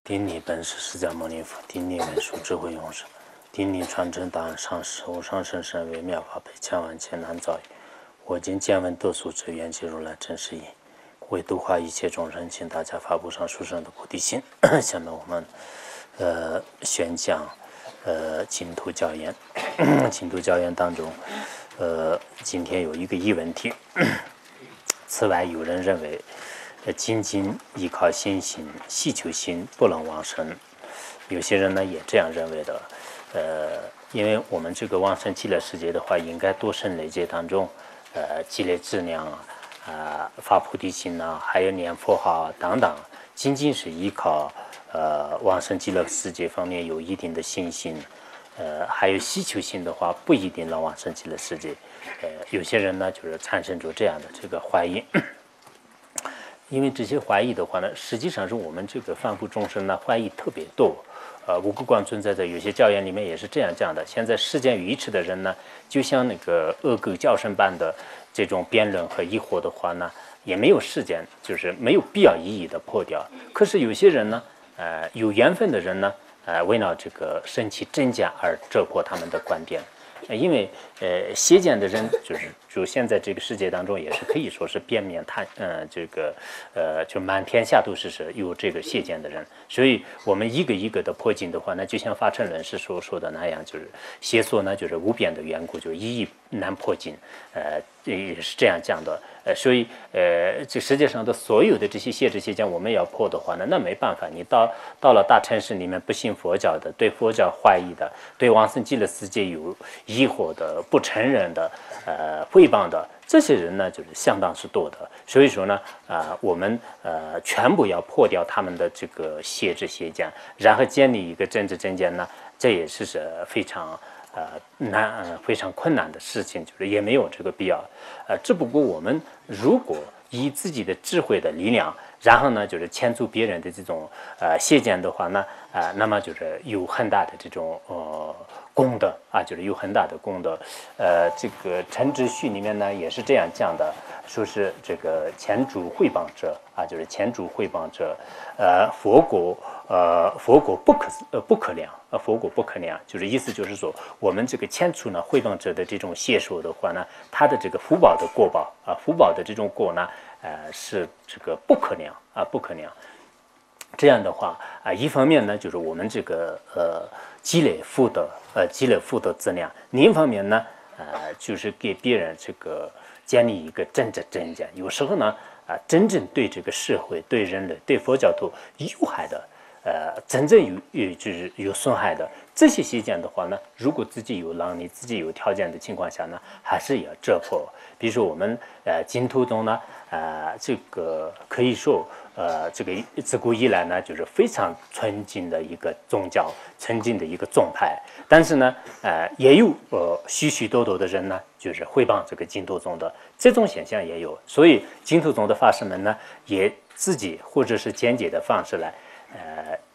顶礼本师释迦牟尼佛，顶礼文殊智慧勇士，顶礼传承大上师无上甚深微妙法辈，千万千难遭遇。我今见闻得俗之愿解如来真实义，为度化一切众生，请大家发布上殊胜的菩提心。下面我们宣讲净土教言。净土教言当中，今天有一个疑问题。此外，有人认为仅仅依靠信心、希求心不能往生，有些人呢也这样认为的。因为我们这个往生极乐世界的话，应该多生累劫当中，积累质量发菩提心还有念佛号等等，仅仅是依靠往生极乐世界方面有一定的信心，还有希求心的话，不一定能往生极乐世界。有些人呢就是产生出这样的这个怀疑。因为这些怀疑的话呢，实际上是我们这个凡夫众生呢怀疑特别多。五谷观存在的有些教言里面也是这样讲的。现在世间愚痴的人呢，就像那个恶狗叫声般的这种辩论和疑惑的话呢，也没有时间，就是没有必要一一的破掉。可是有些人呢，有缘分的人呢，为了这个升起真假而折破他们的观点。因为邪见的人就现在这个世界当中也是可以说是遍面就满天下都是有这个邪见的人，所以我们一个一个的破尽的话，那就像法成论师所说的那样，就是邪说呢就是无边的缘故，就一难破尽，也是这样讲的。所以这世界上的所有的这些邪知邪见，我们要破的话呢，那没办法，你到了大城市里面不信佛教的，对佛教怀疑的，对往生极乐世界有疑惑的，不承认的，诽谤的，这些人呢就是相当是多的。所以说呢，我们全部要破掉他们的这个邪知邪见，然后建立一个真知真见呢，这也是非常非常困难的事情，就是也没有这个必要。只不过我们如果以自己的智慧的力量，然后呢就是牵出别人的这种邪见的话呢，那么就是有很大的这种功德就是有很大的功德。这个陈志序里面呢也是这样讲的，说是这个前主毁谤者就是前主毁谤者，佛果不可量，佛果不可量，就是意思就是说，我们这个前出呢毁谤者的这种邪说的话呢，他的这个福报的果报福报的这种果呢，是这个不可量不可量。这样的话一方面呢，就是我们这个积累福德资粮；另一方面呢，就是给别人这个建立一个真知真见。有时候呢，真正对这个社会、对人类、对佛教徒有害的，真正就是有损害的这些邪见的话呢，如果自己有能力、自己有条件的情况下呢，还是要折破。比如说我们净土宗呢，这个可以说这个自古以来呢，就是非常纯净的一个宗教，纯净的一个宗派。但是呢，也有许许多多的人呢，就是诽谤这个净土宗的这种现象也有。所以净土宗的法师们呢，也自己或者是间接的方式来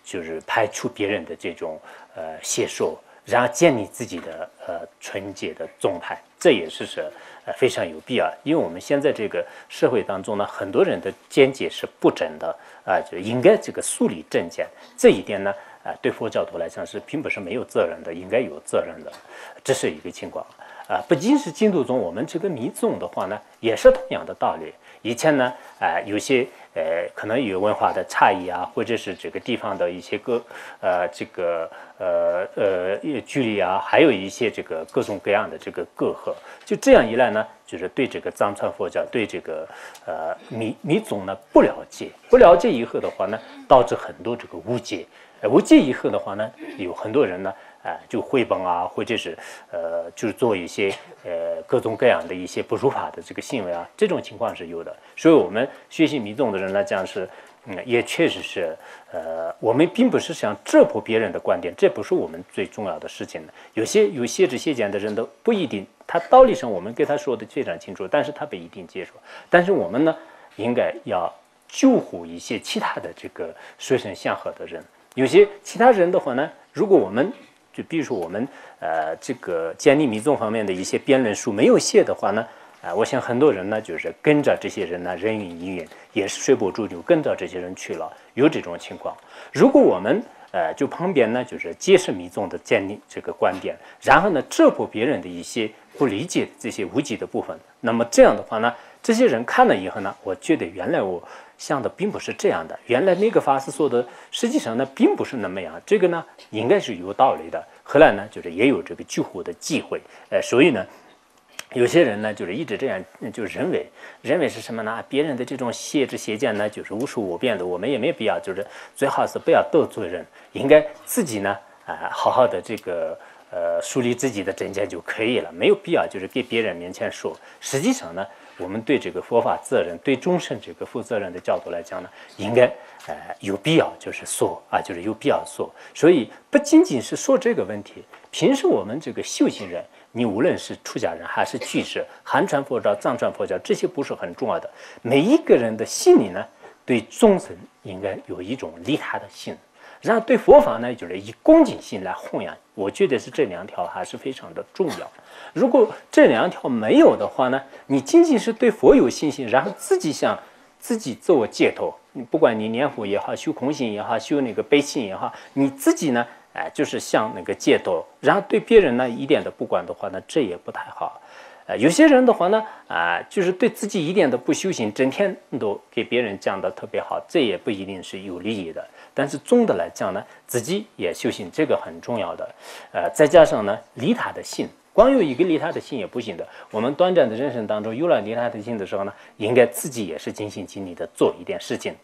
就是排除别人的这种邪说，然后建立自己的纯洁的宗派，这也是非常有必要。因为我们现在这个社会当中呢，很多人的见解是不正的就应该这个树立正见。这一点呢，对佛教徒来讲是并不是没有责任的，应该有责任的，这是一个情况。不仅是净土宗，我们这个密宗的话呢，也是同样的道理。以前呢，有些可能有文化的差异或者是这个地方的一些距离还有一些这个各种各样的这个隔阂。就这样一来呢，就是对这个藏传佛教、对这个密宗呢不了解以后的话呢，导致很多这个误解。误解以后的话呢，有很多人呢。就诽谤或者是就是做一些各种各样的一些不如法的这个行为这种情况是有的。所以我们学习密宗的人来讲是，也确实是我们并不是想折破别人的观点，这不是我们最重要的事情的。有邪知邪见的人都不一定，他道理上我们跟他说的非常清楚，但是他不一定接受。但是我们呢，应该要救护一些其他的这个水深相合的人。有些其他人的话呢，如果我们就比如说我们这个建立密宗方面的一些辩论书没有写的话呢，我想很多人呢，就是跟着这些人呢，人云亦云，也是随波逐流，跟着这些人去了，有这种情况。如果我们就旁边呢，就是揭示密宗的建立这个观点，然后呢，遮破别人的一些不理解的这些无稽的部分，那么这样的话呢，这些人看了以后呢，我觉得原来我想的并不是这样的，原来那个法师说的，实际上呢，并不是那么样，这个呢，应该是有道理的。后来呢，就是也有这个救护的机会，所以呢。有些人呢，就是一直这样，就认为是什么呢？别人的这种邪知邪见呢，就是无数无边的，我们也没必要，就是最好是不要得罪人，应该自己呢，好好的这个树立自己的正见就可以了，没有必要就是给别人面前说。实际上呢，我们对这个佛法责任、对众生这个负责任的角度来讲呢，应该有必要就是说就是有必要说。所以不仅仅是说这个问题，平时我们这个修行人。你无论是出家人还是居士，汉传佛教、藏传佛教，这些不是很重要的。每一个人的心里呢，对众生应该有一种利他的心，然后对佛法呢，就是以恭敬心来弘扬。我觉得是这两条还是非常的重要。如果这两条没有的话呢，你仅仅是对佛有信心，然后自己想自己自我解脱，不管你念佛也好，修空性也好，修那个悲心也好，你自己呢？就是像那个戒脱，然后对别人呢一点都不管的话呢，这也不太好。有些人的话呢，就是对自己一点都不修行，整天都给别人讲的特别好，这也不一定是有利益的。但是总的来讲呢，自己也修行，这个很重要的。再加上呢，利他的心，光有一个利他的心也不行的。我们短暂的人生当中有了利他的心的时候呢，应该自己也是尽心尽力的做一点事情。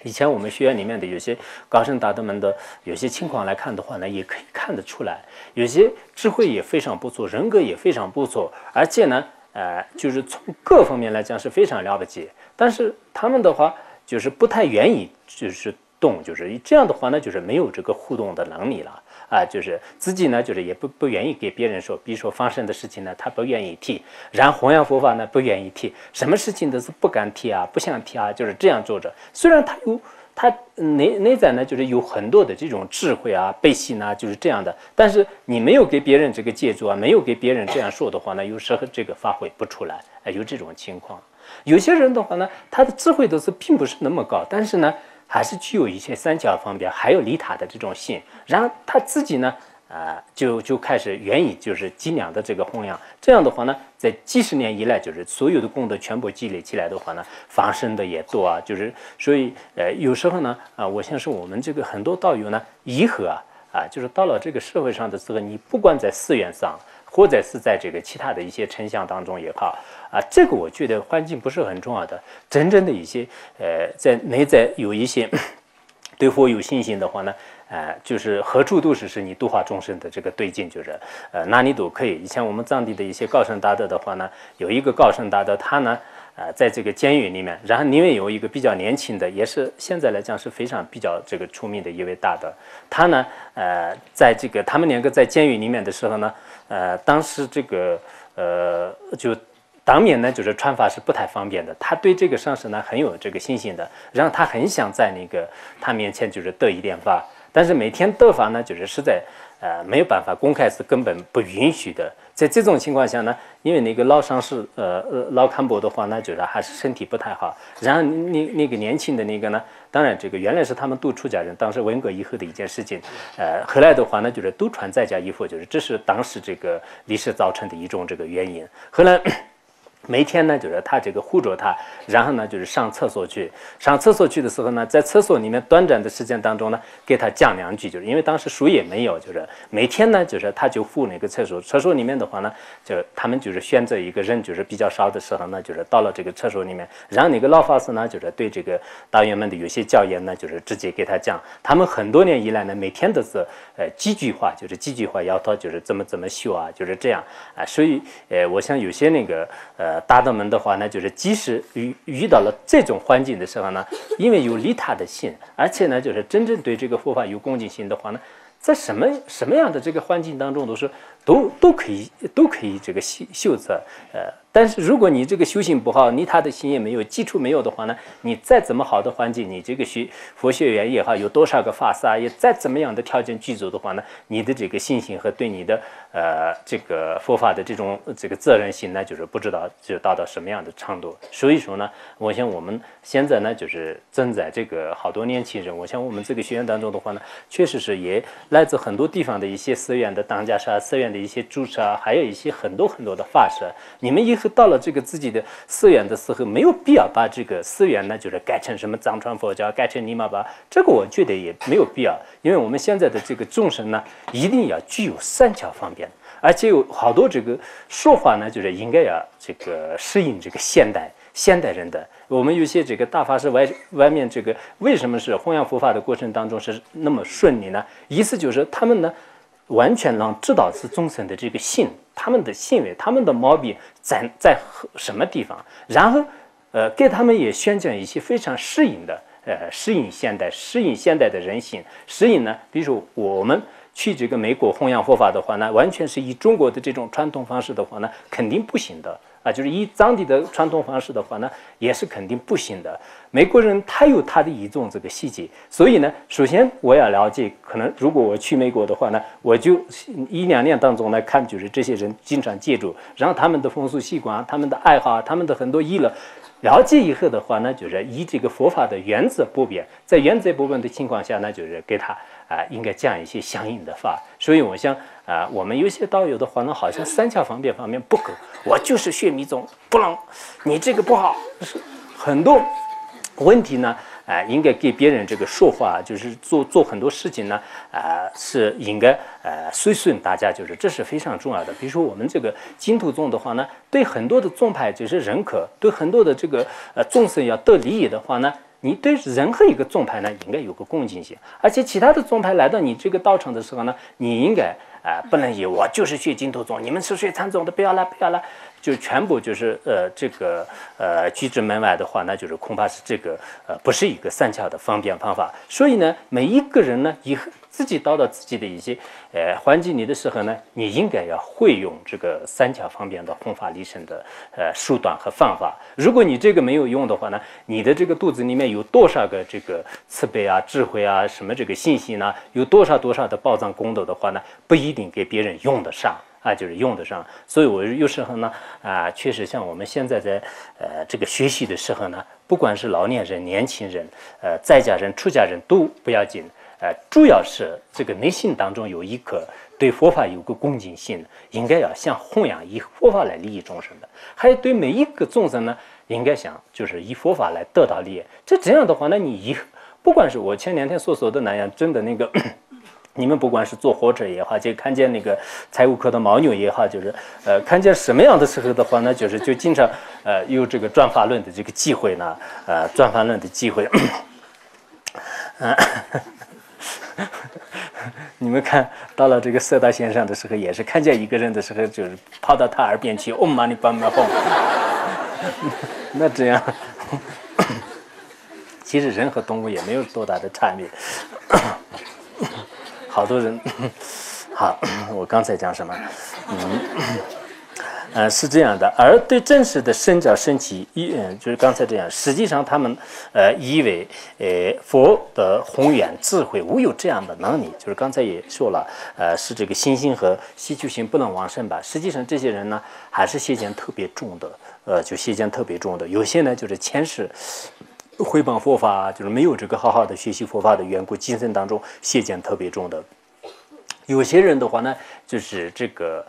以前我们学院里面的有些高僧大德们的有些情况来看的话呢，也可以看得出来，有些智慧也非常不错，人格也非常不错，而且呢，就是从各方面来讲是非常了不起。但是他们的话就是不太愿意就是动，就是这样的话呢，就是没有这个互动的能力了。就是自己呢，就是也不愿意给别人说，比如说放生的事情呢，他不愿意提；然后弘扬佛法呢，不愿意提，什么事情都是不敢提不想提就是这样做着。虽然他内在呢，就是有很多的这种智慧悲心就是这样的，但是你没有给别人这个借助没有给别人这样说的话呢，有时候这个发挥不出来，有这种情况。有些人的话呢，他的智慧都是并不是那么高，但是呢。还是具有一些三教方面，还有利他的这种心，然后他自己呢，就开始愿意就是尽量的这个弘扬。这样的话呢，在几十年以来，就是所有的功德全部积累起来的话呢，放生的也多就是所以有时候呢，我想说我们这个很多道友呢，以后就是到了这个社会上的时候，你不管在寺院上，或者是在这个其他的一些丞相当中也好这个我觉得环境不是很重要的。真正的一些在内在有一些对佛有信心的话呢，就是何处都是你度化众生的这个对境，就是哪里都可以。以前我们藏地的一些高僧大德的话呢，有一个高僧大德，他呢在这个监狱里面，然后里面有一个比较年轻的，也是现在来讲是非常比较这个出名的一位大德。他呢在这个他们两个在监狱里面的时候呢，当时这个就当面呢就是传法是不太方便的，他对这个上师呢很有这个信心的，然后他很想在那个他面前就是得一点法，但是每天得法呢就是实在没有办法公开是根本不允许的。在这种情况下呢，因为那个老上师老堪伯的话呢，就是还是身体不太好，然后那个年轻的那个呢，当然这个原来是他们都出家人，当时文革以后的一件事情，后来的话呢就是都穿在家衣服，就是这是当时这个历史造成的一种这个原因。后来每天呢就是他这个护着他，然后呢就是上厕所去的时候呢，在厕所里面短暂的时间当中呢，给他讲两句，就是因为当时书也没有，就是每天呢就是他就护那个厕所里面的话呢，就他们就是选择一个人就是比较少的时候呢，就是到了这个厕所里面，然后那个老法师呢就是对这个大员们的有些教言呢，就是直接给他讲。他们很多年以来呢，每天都是几句话要他就是怎么修就是这样所以我想有些那个大德们的话呢，就是即使遇到了这种环境的时候呢，因为有利他的心，而且呢，就是真正对这个佛法有恭敬心的话呢，在什么样的这个环境当中都是都可以这个修测，但是如果你这个修行不好，你他的心也没有基础没有的话呢，你再怎么好的环境，你这个佛学院也好，有多少个法师啊，也再怎么样的条件具足的话呢，你的这个信心和对你的这个佛法的这个责任心呢，就是不知道就达到什么样的程度。所以说呢，我想我们现在呢，就是正在这个好多年轻人，我想我们这个学院当中的话呢，确实是也来自很多地方的一些寺院的当家师啊，寺院的一些住持啊，还有一些很多的法师，你们以后到了这个自己的寺院的时候，没有必要把这个寺院呢，就是改成什么藏传佛教，改成尼玛巴，这个我觉得也没有必要，因为我们现在的这个众生呢，一定要具有三教方便，而且有好多这个说法呢，就是应该要这个适应这个现代人的。我们有些这个大法师外面这个为什么是弘扬佛法的过程当中是那么顺利呢？意思就是他们呢，完全能知道是众生的这个心，他们的行为，他们的毛病在什么地方，然后给他们也宣讲一些非常适应现代的人性，适应呢，比如说我们去这个美国弘扬佛法的话呢，完全是以中国的这种传统方式的话呢，肯定不行的啊，就是以当地的传统方式的话呢，也是肯定不行的。美国人他有他的一种这个细节，所以呢，首先我要了解，可能如果我去美国的话呢，我就1-2年当中来看，就是这些人经常接触，然后他们的风俗习惯、他们的爱好、他们的很多娱乐。了解以后的话呢，就是以这个佛法的原则不变，在原则不变的情况下呢，就是给他应该讲一些相应的法。所以我想我们有些道友的话呢，好像三教方面不够，我就是学密宗，不能，你这个不好，很多问题呢。应该给别人这个说话，就是做很多事情呢，是应该随顺大家，就是这是非常重要的。比如说我们这个净土宗的话呢，对很多的宗派就是认可，对很多的这个众生要得利益的话呢，你对任何一个宗派呢，应该有个恭敬心，而且其他的宗派来到你这个道场的时候呢，你应该不能以我就是学净土宗，你们是学禅宗的，不要来，就全部就是拒之门外的话，那就是恐怕是这个不是一个三教的方便方法。所以呢，每一个人呢，以自己到自己的一些环境里的时候呢，你应该要会用这个三教方便的弘法利生的手段和方法。如果你这个没有用的话呢，你的这个肚子里面有多少个这个慈悲啊、智慧啊、什么这个信息呢？有多少的宝藏功德的话呢，不一定给别人用得上。就是用得上，所以我有时候呢，确实像我们现在在这个学习的时候呢，不管是老年人、年轻人，在家人、出家人都不要紧，主要是这个内心当中有一颗对佛法有个恭敬心，应该要想弘扬以佛法来利益众生的，还有对每一个众生呢，应该想就是以佛法来得到利益。这样的话呢，你不管是我前2天所说的那样，真的那个。你们不管是坐火车也好，就看见那个财务科的牦牛也好，就是看见什么样的时候的话呢，就经常有这个转法轮的这个机会呢，转法轮的机会。你们看到了这个色道线上的时候，也是看见一个人的时候，就是跑到他耳边去，嗡嘛呢叭嘛吽。那这样，其实人和动物也没有多大的差别。好多人，好，我刚才讲什么？是这样的，而对真实的身教身体，就是刚才这样，实际上他们以为佛的宏远智慧无有这样的能力，就是刚才也说了，是这个心性和希求心不能往生吧。实际上这些人呢，还是邪见特别重的，就邪见特别重的，有些呢就是前世。毁谤佛法，就是没有这个好好的学习佛法的缘故，精神当中邪见特别重的。有些人的话呢，就是这个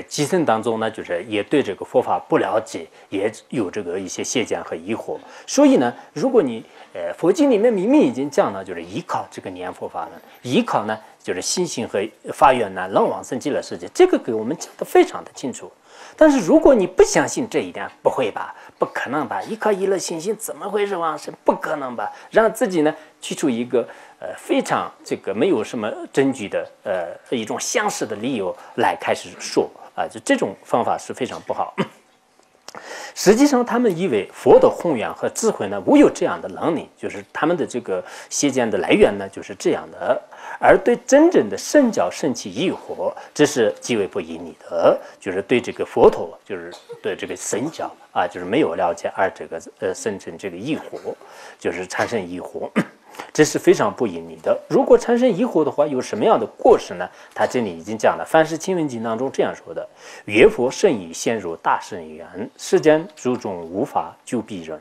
精神当中呢，就是也对这个佛法不了解，也有这个一些邪见和疑惑。所以呢，如果你佛经里面明明已经讲了，就是依靠这个念佛法呢，依靠呢就是信心和发愿呢，能往生极乐世界，这个给我们讲得非常的清楚。但是如果你不相信这一点，不会吧？不可能吧？依靠依乐信心怎么会是往生？不可能吧？让自己呢提出一个非常这个没有什么证据的一种相似的理由来开始说就这种方法是非常不好。实际上，他们以为佛的宏愿和智慧呢，无有这样的能力，就是他们的这个邪见的来源呢，就是这样的。而对真正的圣教圣气疑惑，这是极为不依理的，就是对这个佛陀，就是对这个神教啊，就是没有了解，而这个生成这个疑惑，就是产生疑惑。这是非常不依理的。如果产生疑惑的话，有什么样的过失呢？他这里已经讲了，《梵世清文经》当中这样说的：“曰佛甚已陷入大圣缘，世间诸众无法救彼人。”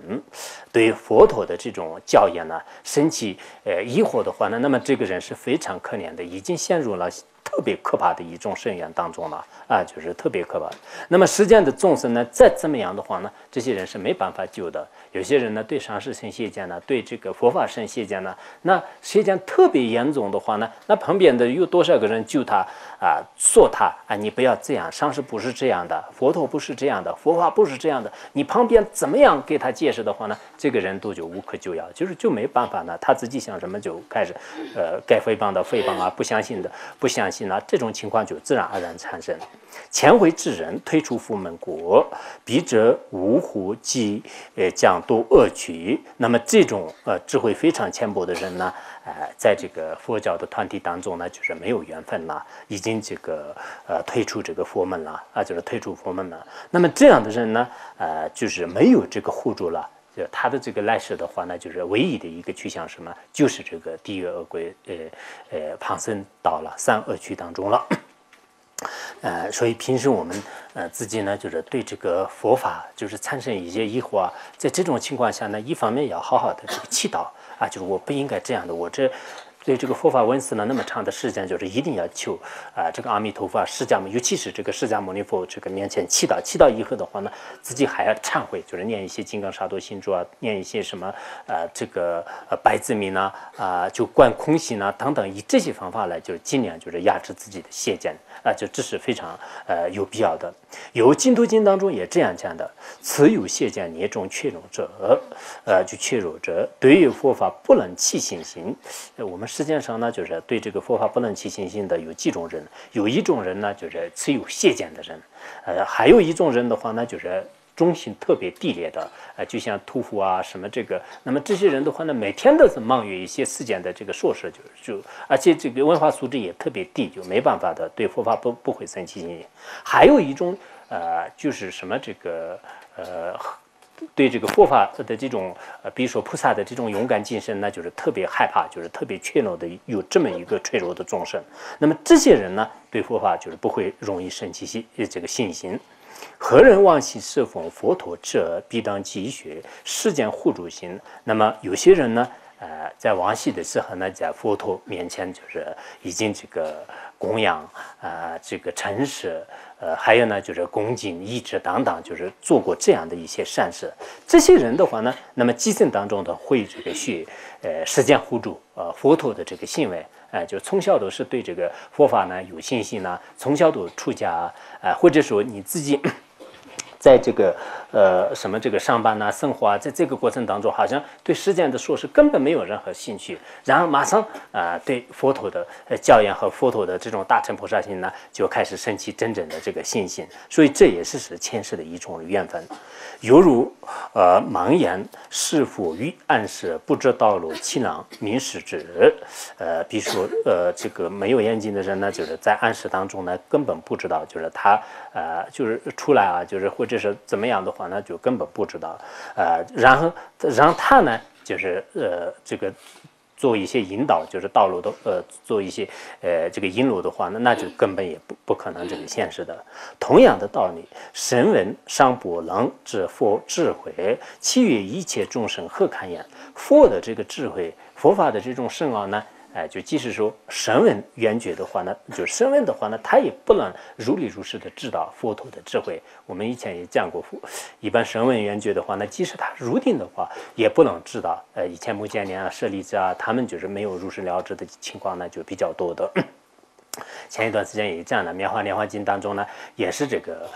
对佛陀的这种教言呢，生起疑惑的话呢，那么这个人是非常可怜的，已经陷入了特别可怕的一种深渊当中了啊，就是特别可怕。那么世间的众生呢，再怎么样的话呢，这些人是没办法救的。有些人呢，对上师生邪见呢，对这个佛法生邪见呢，那邪见特别严重的话呢，那旁边的有多少个人救他啊，说他啊，你不要这样，上师不是这样的，佛陀不是这样的，佛法不是这样的，你旁边怎么样给他解释的话呢，这个人都就无可救药，就没办法呢，他自己想什么就开始该诽谤的诽谤啊，不相信的不相信啊，这种情况就自然而然产生。前回之人退出佛门国，彼者无乎即将堕恶趣。那么这种智慧非常浅薄的人呢，在这个佛教的团体当中呢，就是没有缘分了，已经这个退出这个佛门了啊，就是退出佛门了。那么这样的人呢，就是没有这个护助了。就他的这个来世的话呢，就是唯一的一个去向什么，就是这个地狱恶鬼旁生到了三恶趣当中了。所以平时我们自己呢，就是对这个佛法就是产生一些疑惑啊，在这种情况下呢，一方面要好好的这个祈祷啊，就是我不应该这样的，我这对这个佛法闻思了那么长的时间，就是一定要求这个阿弥陀佛啊，释迦牟，尤其是这个释迦牟尼佛这个面前祈祷，祈祷以后的话呢，自己还要忏悔，就是念一些金刚萨埵心咒啊，念一些什么这个百字明啊就观空心啊等等，以这些方法来就是尽量就是压制自己的邪见啊，就这是非常有必要的。有《净土经》当中也这样讲的：此有邪见孽中怯弱者，就怯弱者，对于佛法不能起信心。我们实际上呢，就是对这个佛法不能起信心的有几种人，有一种人呢，就是持有邪见的人，还有一种人的话呢，就是忠心特别低劣的，就像屠夫啊什么这个，那么这些人的话呢，每天都是忙于一些世间的这个硕士，而且这个文化素质也特别低，就没办法的对佛法不会生起信心。还有一种就是什么这个对这个佛法的这种比如说菩萨的这种勇敢精神呢，就是特别害怕，就是特别怯懦的有这么一个脆弱的众生。那么这些人呢，对佛法就是不会容易生起这个信心。何人往昔侍奉佛陀者，必当积学世间互助心。那么有些人呢，在往昔的时候呢，在佛陀面前就是已经这个供养这个诚实，还有呢就是恭敬义志等等，就是做过这样的一些善事。这些人的话呢，那么基层当中的会这个学世间互助佛陀的这个行为。就从小都是对这个佛法呢有信心呢，从小都出家或者说你自己在这个什么这个上班啊、生活啊，在这个过程当中，好像对世间的硕士根本没有任何兴趣，然后马上对佛陀的教言和佛陀的这种大乘菩萨心呢，就开始升起真正的这个信心。所以这也是前世的一种缘分。犹如盲言是否于暗示不知道路其郎明示之，比如说这个没有眼睛的人呢，就是在暗示当中呢，根本不知道，就是他就是出来啊，就是或者是怎么样的话呢，就根本不知道，然后让他呢，就是这个做一些引导，就是道路的做一些这个引路的话呢，那就根本也不可能这个现实的。同样的道理，神闻尚不能知佛智慧，其余一切众生何堪言？佛的这个智慧，佛法的这种深奥呢，就即使说声闻缘觉的话呢，就声闻的话呢，他也不能如理如实的知道佛陀的智慧。我们以前也讲过，一般声闻缘觉的话呢，即使他入定的话，也不能知道。以前目犍连啊、舍利子啊，他们就是没有如实了知的情况呢，就比较多的。前一段时间也这样的，《棉花莲花经》当中呢，也是这个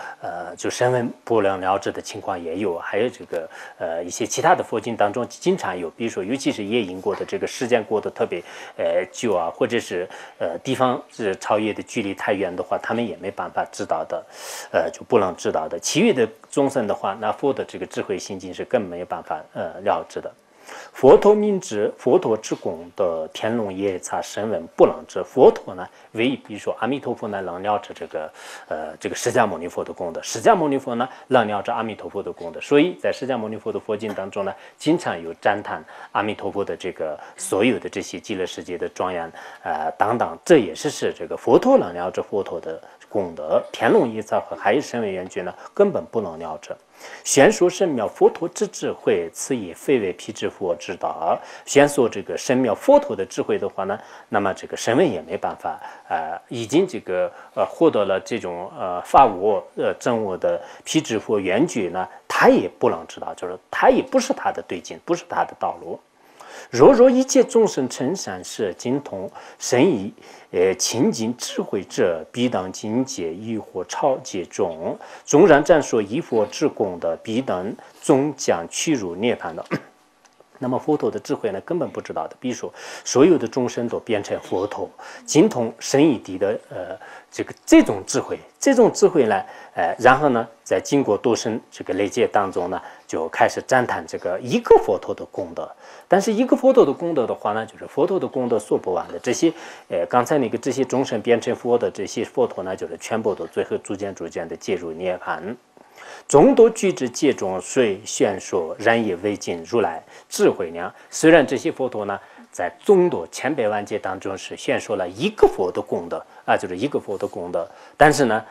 就声闻不能了知的情况也有，还有这个一些其他的佛经当中经常有，比如说尤其是夜莺过的这个时间过得特别久啊，或者是地方是超越的距离太远的话，他们也没办法知道的，就不能知道的。其余的众生的话，那佛的这个智慧心经是更没有办法了知的。佛陀明知佛陀之功的天龙夜叉声闻不能知，佛陀呢，唯一比如说阿弥陀佛呢能了知这个释迦牟尼佛的功德，释迦牟尼佛呢能了知阿弥陀佛的功德，所以在释迦牟尼佛的佛经当中呢，经常有赞叹阿弥陀佛的这个所有的这些极乐世界的庄严等等，这也是这个佛陀能了知佛陀的功德，天龙夜叉和还有声闻缘觉呢根本不能了知。宣说深妙佛陀之智慧，此也非为辟支佛之道。宣说这个深妙佛陀的智慧的话呢，那么这个声闻也没办法已经这个获得了这种法我正我的辟支佛缘觉呢，他也不能知道，就是他也不是他的对境，不是他的道路。若一切众生成善事，精通深意清净智慧者，必当境界亦或超界中。纵然赞说一佛之功德，必当终将趋入涅槃的。那么佛陀的智慧呢，根本不知道的。比如说，所有的众生都变成佛陀，精通深义谛的这种智慧呢，然后呢，在经过多生这个累劫当中呢，就开始赞叹这个一个佛陀的功德。但是一个佛陀的功德的话呢，就是佛陀的功德说不完的。这些刚才那个这些众生变成佛的这些佛陀呢，就是全部都最后逐渐的进入涅槃。众多具之界中，虽宣说，然也未尽如来智慧量。虽然这些佛陀呢，在众多千百万劫当中是宣说了一个佛的功德就是一个佛的功德，但是呢，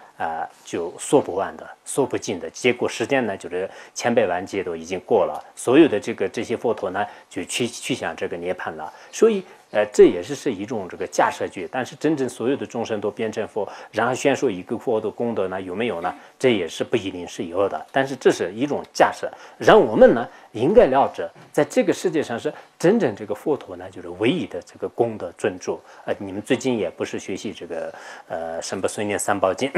就说不完的，说不尽的。结果时间呢，就是千百万劫都已经过了，所有的这些佛陀呢，就去向这个涅槃了。所以，这也是一种这个假设句。但是真正所有的众生都变成佛，然后宣说一个佛的功德呢，有没有呢？这也是不一定是有的。但是这是一种假设，让我们呢应该了解，在这个世界上是真正这个佛陀呢，就是唯一的这个功德尊主。你们最近也不是学习这个什么随念三宝经，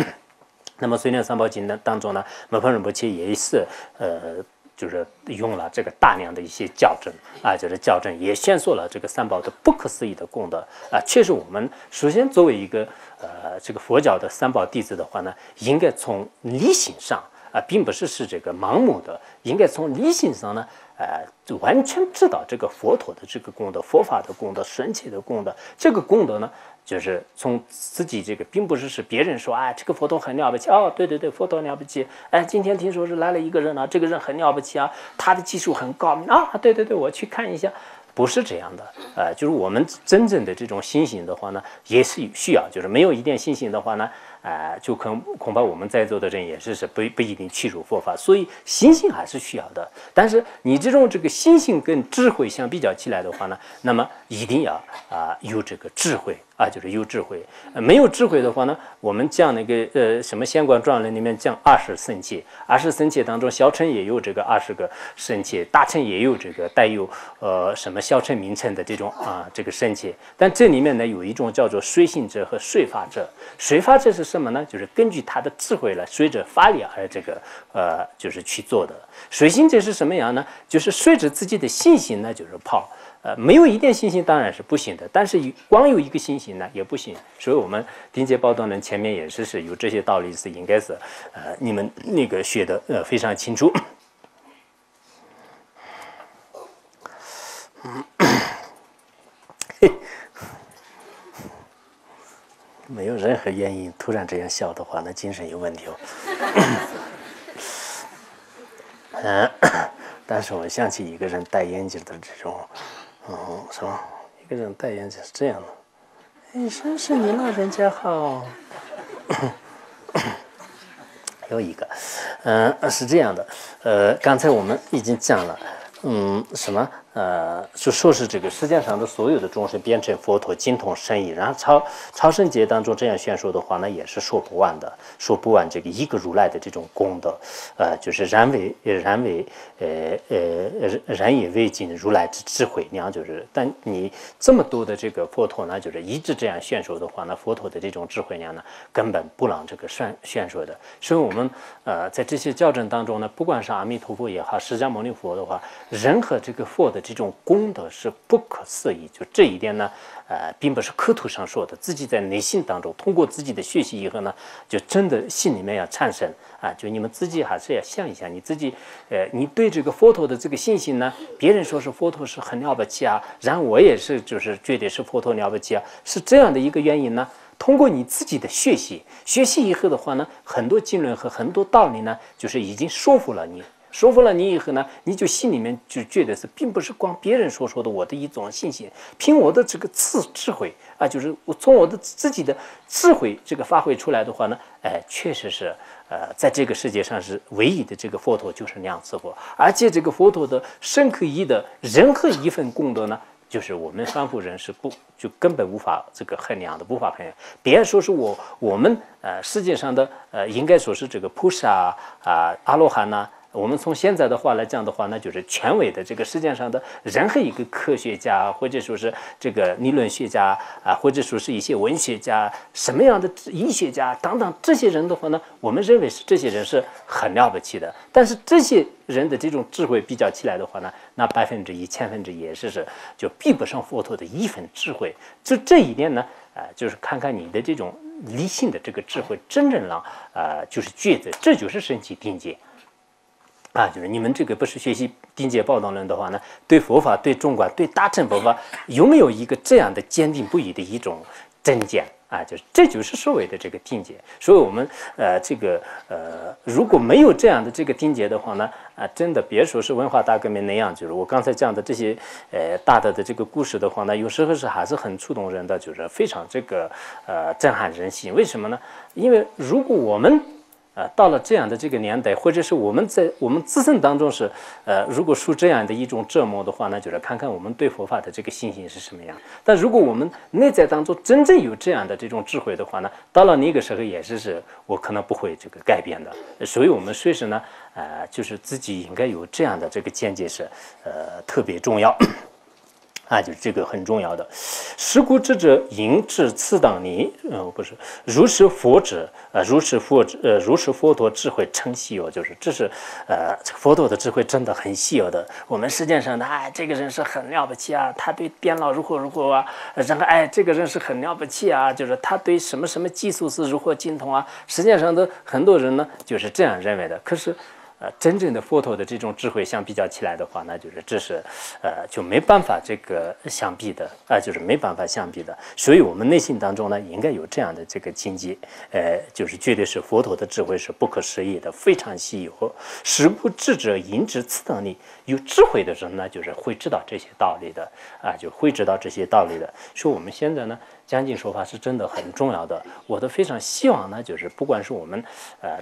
那么随念三宝经呢当中呢，摩诃仁波切也是就是用了这个大量的一些校正就是校正也宣说了这个三宝的不可思议的功德确实我们首先作为一个这个佛教的三宝弟子的话呢，应该从理性上并不是这个盲目的，应该从理性上呢就完全知道这个佛陀的这个功德，佛法的功德，神奇的功德。这个功德呢，就是从自己这个，并不是别人说这个佛陀很了不起对，佛陀了不起。今天听说是来了一个人这个人很了不起他的技术很高明对，我去看一下。不是这样的就是我们真正的这种信心的话呢，也是需要，就是没有一点信心的话呢，就恐怕我们在座的人也是不一定去入佛法，所以信心还是需要的。但是你这个信心跟智慧相比较起来的话呢，那么一定要有这个智慧就是有智慧。没有智慧的话呢，我们讲那个什么仙观传里面讲20僧伽，20僧伽当中小乘也有这个20个僧伽，大乘也有这个带有什么小乘名称的这种这个僧伽。但这里面呢有一种叫做随行者和随法者。随法者是什么呢？就是根据他的智慧来随着法力而这个就是去做的。随行者是什么样呢？就是随着自己的信心呢就是跑。没有一点信心当然是不行的，但是光有一个信心呢也不行。所以我们定解宝等人前面也是有这些道理，是应该是你们那个学的非常清楚。没有任何原因突然这样笑的话，那精神有问题但是我想起一个人戴眼镜的这种是吧？一个人戴眼镜是这样的，真是你老人家好。有一个是这样的刚才我们已经讲了什么就说是这个世界上的所有的众生变成佛陀，精通深意。然后超生劫当中这样宣说的话呢，也是说不完的，说不完这个一个如来的这种功德，就是然也未尽如来之智慧那样，就是但你这么多的这个佛陀呢，就是一直这样宣说的话呢，佛陀的这种智慧量呢，根本不让这个宣说的。所以我们在这些教证当中呢，不管是阿弥陀佛也好，释迦牟尼佛的话，人和这个佛的这种功德是不可思议。就这一点呢，并不是口头上说的，自己在内心当中通过自己的学习以后呢，就真的心里面要产生就你们自己还是要想一想，你自己你对这个佛陀的这个信心呢，别人说是佛陀是很了不起啊，然后我也是就是觉得是佛陀了不起啊，是这样的一个原因呢。通过你自己的学习以后的话呢，很多经论和很多道理呢，就是已经说服了你。说服了你以后呢，你就心里面就觉得是，并不是光别人说的我的一种信心，凭我的这个智慧就是我从我的自己的智慧这个发挥出来的话呢，确实是在这个世界上是唯一的这个佛陀就是那样子佛，而且这个佛陀的深刻义的任何一份功德呢，就是我们凡夫人是就根本无法这个衡量的，无法衡量。别说是我们世界上的应该说是这个菩萨阿罗汉呐。我们从现在的话来讲的话呢，就是权威的这个世界上的任何一个科学家，或者说是这个理论学家或者说是一些文学家，什么样的医学家等等，这些人的话呢，我们认为是这些人是很了不起的。但是这些人的这种智慧比较起来的话呢，那100%、1000%也是就比不上佛陀的一分智慧。就这一点呢，就是看看你的这种理性的这个智慧，真正让就是觉得这就是神奇境界。就是你们这个不是学习定解报道论的话呢，对佛法、对中观、对大乘佛法有没有一个这样的坚定不移的一种真见就是这就是所谓的这个定解。所以我们如果没有这样的这个定解的话呢，真的别说是文化大革命那样，就是我刚才讲的这些大的这个故事的话呢，有时候还是很触动人的，就是非常这个震撼人心。为什么呢？因为如果我们到了这样的这个年代，或者是我们在我们自身当中是如果受这样的一种折磨的话呢，就是看看我们对佛法的这个信心是什么样。但如果我们内在当中真正有这样的这种智慧的话呢，到了那个时候也是我可能不会这个改变的。所以我们随时呢就是自己应该有这样的这个见解是特别重要。就是这个很重要的。是故智者应至此当尼，不是如是佛者，如是佛陀智慧称稀有，就是这是佛陀的智慧真的很稀有的。我们世界上的这个人是很了不起啊，他对电脑如何然后这个人是很了不起啊，就是他对什么什么技术是如何精通啊。世界上的很多人呢就是这样认为的，可是。真正的佛陀的这种智慧相比较起来的话呢，就是这是就没办法这个相比的就是没办法相比的。所以我们内心当中呢，应该有这样的这个境界，就是绝对是佛陀的智慧是不可思议的，非常稀有。是故智者应知此等理，有智慧的人呢，就是会知道这些道理的就会知道这些道理的。所以我们现在呢，讲经说法是真的很重要的。我都非常希望呢，就是不管是我们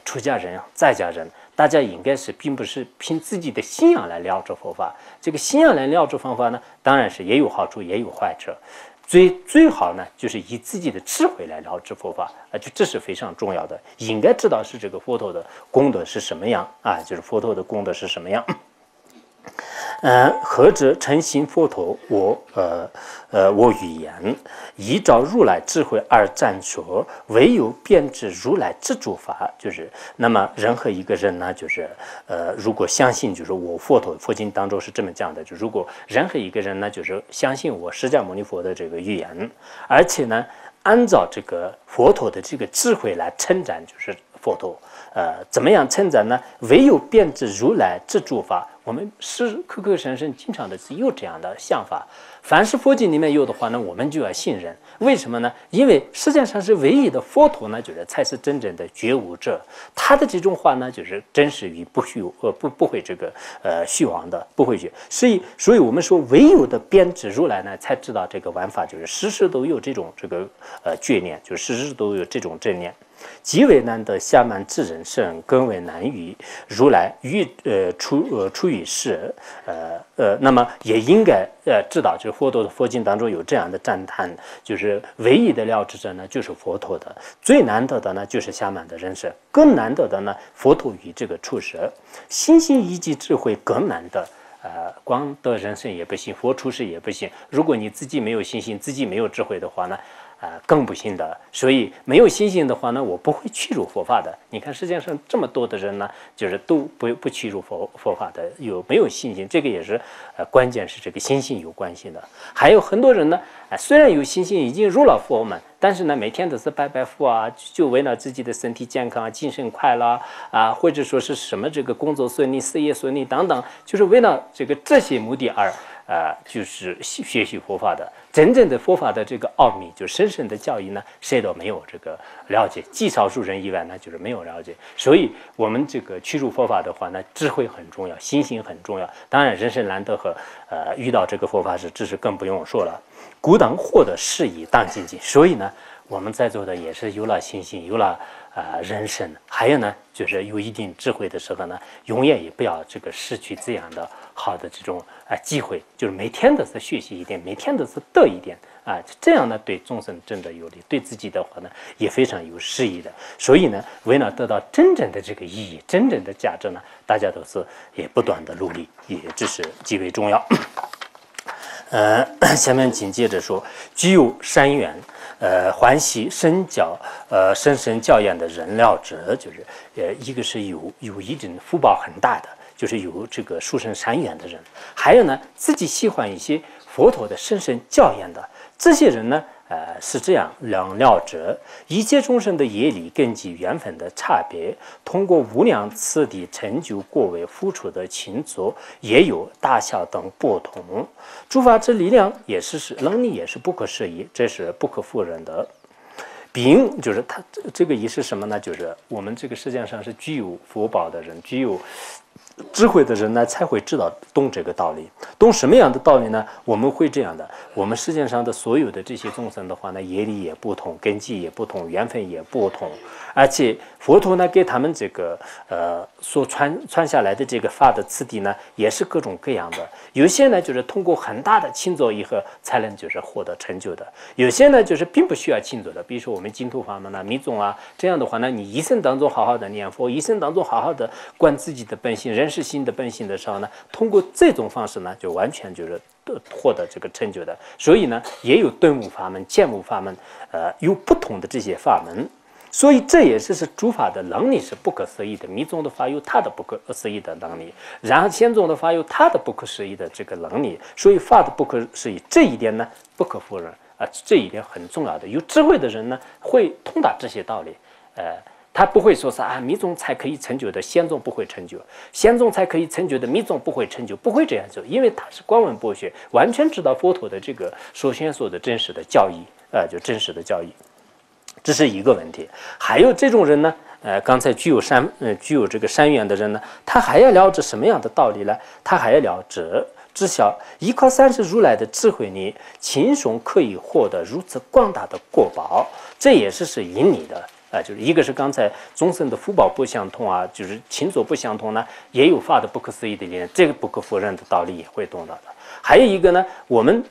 出家人、在家人，大家应该是并不是凭自己的信仰来了知佛法。这个信仰来了知方法呢，当然是也有好处，也有坏处。最好呢，就是以自己的智慧来了知佛法就这是非常重要的。应该知道是这个佛陀的功德是什么样就是佛陀的功德是什么样。何者诚信佛陀？我语言依照如来智慧而赞说，唯有遍知如来之诸法。就是那么任何一个人呢，就是如果相信，就是我佛经当中是这么讲的，就如果任何一个人呢，就是相信我释迦牟尼佛的这个语言，而且呢，按照这个佛陀的这个智慧来称赞，就是佛陀。怎么样称赞呢？唯有遍知如来之诸法。我们是口口声声经常的有这样的想法，凡是佛经里面有的话呢，我们就要信任。为什么呢？因为世界上是唯一的佛陀呢，就是才是真正的觉悟者。他的这种话呢，就是真实于不会这个虚妄的，不会去。所以我们说，唯有的编制如来呢，才知道这个玩法，就是时时都有这种眷念，就是时时都有这种正念。极为难得，下慢至人圣，更为难于如来出于世。那么也应该知道，就是佛陀的佛经当中有这样的赞叹，就是唯一的了知者呢，就是佛陀的；最难得的呢，就是下慢的人圣；更难得的呢，佛陀与这个出世，心性一即智慧更难得。光得人圣也不行，佛出世也不行。如果你自己没有信心，自己没有智慧的话呢？更不行的。所以没有信心的话呢，我不会去入佛法的。你看世界上这么多的人呢，就是都不去入佛法的，没有信心？这个也是关键是这个心性有关系的。还有很多人呢，虽然有信心，已经入了佛门，但是呢，每天都是拜拜佛啊，就为了自己的身体健康、精神快乐啊，或者说是什么这个工作顺利、事业顺利等等，就是为了这些目的而就是学习佛法的。真正的佛法的这个奥秘，就深深的教义呢，谁都没有这个了解，极少数人以外呢，就是没有了解。所以，我们这个去入佛法的话呢，智慧很重要，心性很重要。当然，人生难得和遇到这个佛法是知识更不用说了。故当获得事以当精进。所以呢，我们在座的也是有了心性，有了人生，还有呢，就是有一定智慧的时候呢，永远也不要失去这样的好的这种机会，就是每天都是学习一点，每天都是得一点这样呢对众生真的有利，对自己的话呢也非常有适益的。所以呢，为了得到真正的这个意义、真正的价值呢，大家都是也不断的努力，也这是极为重要。下面紧接着说，具有善缘，欢喜深深教养的人了者，就是一个是有一种福报很大的，就是有这个殊胜善缘的人，还有呢自己喜欢一些佛陀的深深教养的这些人呢。是这样，两了者，一切众生的业力根基缘分的差别，通过无量次第成就过为付出的勤作，也有大小等不同。诸法之力量也是能力也是不可思议，这是不可否认的。并就是他这个意思是什么呢？就是我们这个世界上是具有福报的人，具有智慧的人呢，才会懂这个道理。懂什么样的道理呢？我们会这样的：我们世界上的所有的这些众生的话呢，业力也不同，根基也不同，缘分也不同，而且佛陀呢给他们这个所传下来的这个法的次第呢，也是各种各样的。有些呢就是通过很大的勤作以后才能就是获得成就的，有些呢就是并不需要勤作的。比如说我们净土法门密宗这样的话呢，你一生当中好好的念佛，一生当中好好的观自己的本性，人是心的本性的时候呢，通过这种方式呢，就完全就是获得这个成就的。所以呢，也有顿悟法门、见悟法门，有不同的这些法门。所以这也是诸法的能力是不可思议的，密宗的法有它的不可思议的能力，然后显宗的法有它的不可思议的这个能力。所以法的不可思议这一点呢，不可否认这一点很重要的。有智慧的人呢，会通达这些道理，他不会说是密宗才可以成就的，显宗不会成就；显宗才可以成就的，密宗不会成就，不会这样做，因为他是观闻博学，完全知道佛陀的这个所宣说的真实的教义，就真实的教义。这是一个问题。还有这种人呢，刚才具有这个善缘的人呢，他还要了解什么样的道理呢？他还要了解知晓依靠三世如来的智慧呢，轻松可以获得如此广大的果报，这也是引你的。就是一个是刚才众生的福报不相同就是勤作不相同呢，也有法的不可思议的力量，这个不可否认的道理也会懂到的。还有一个呢，我们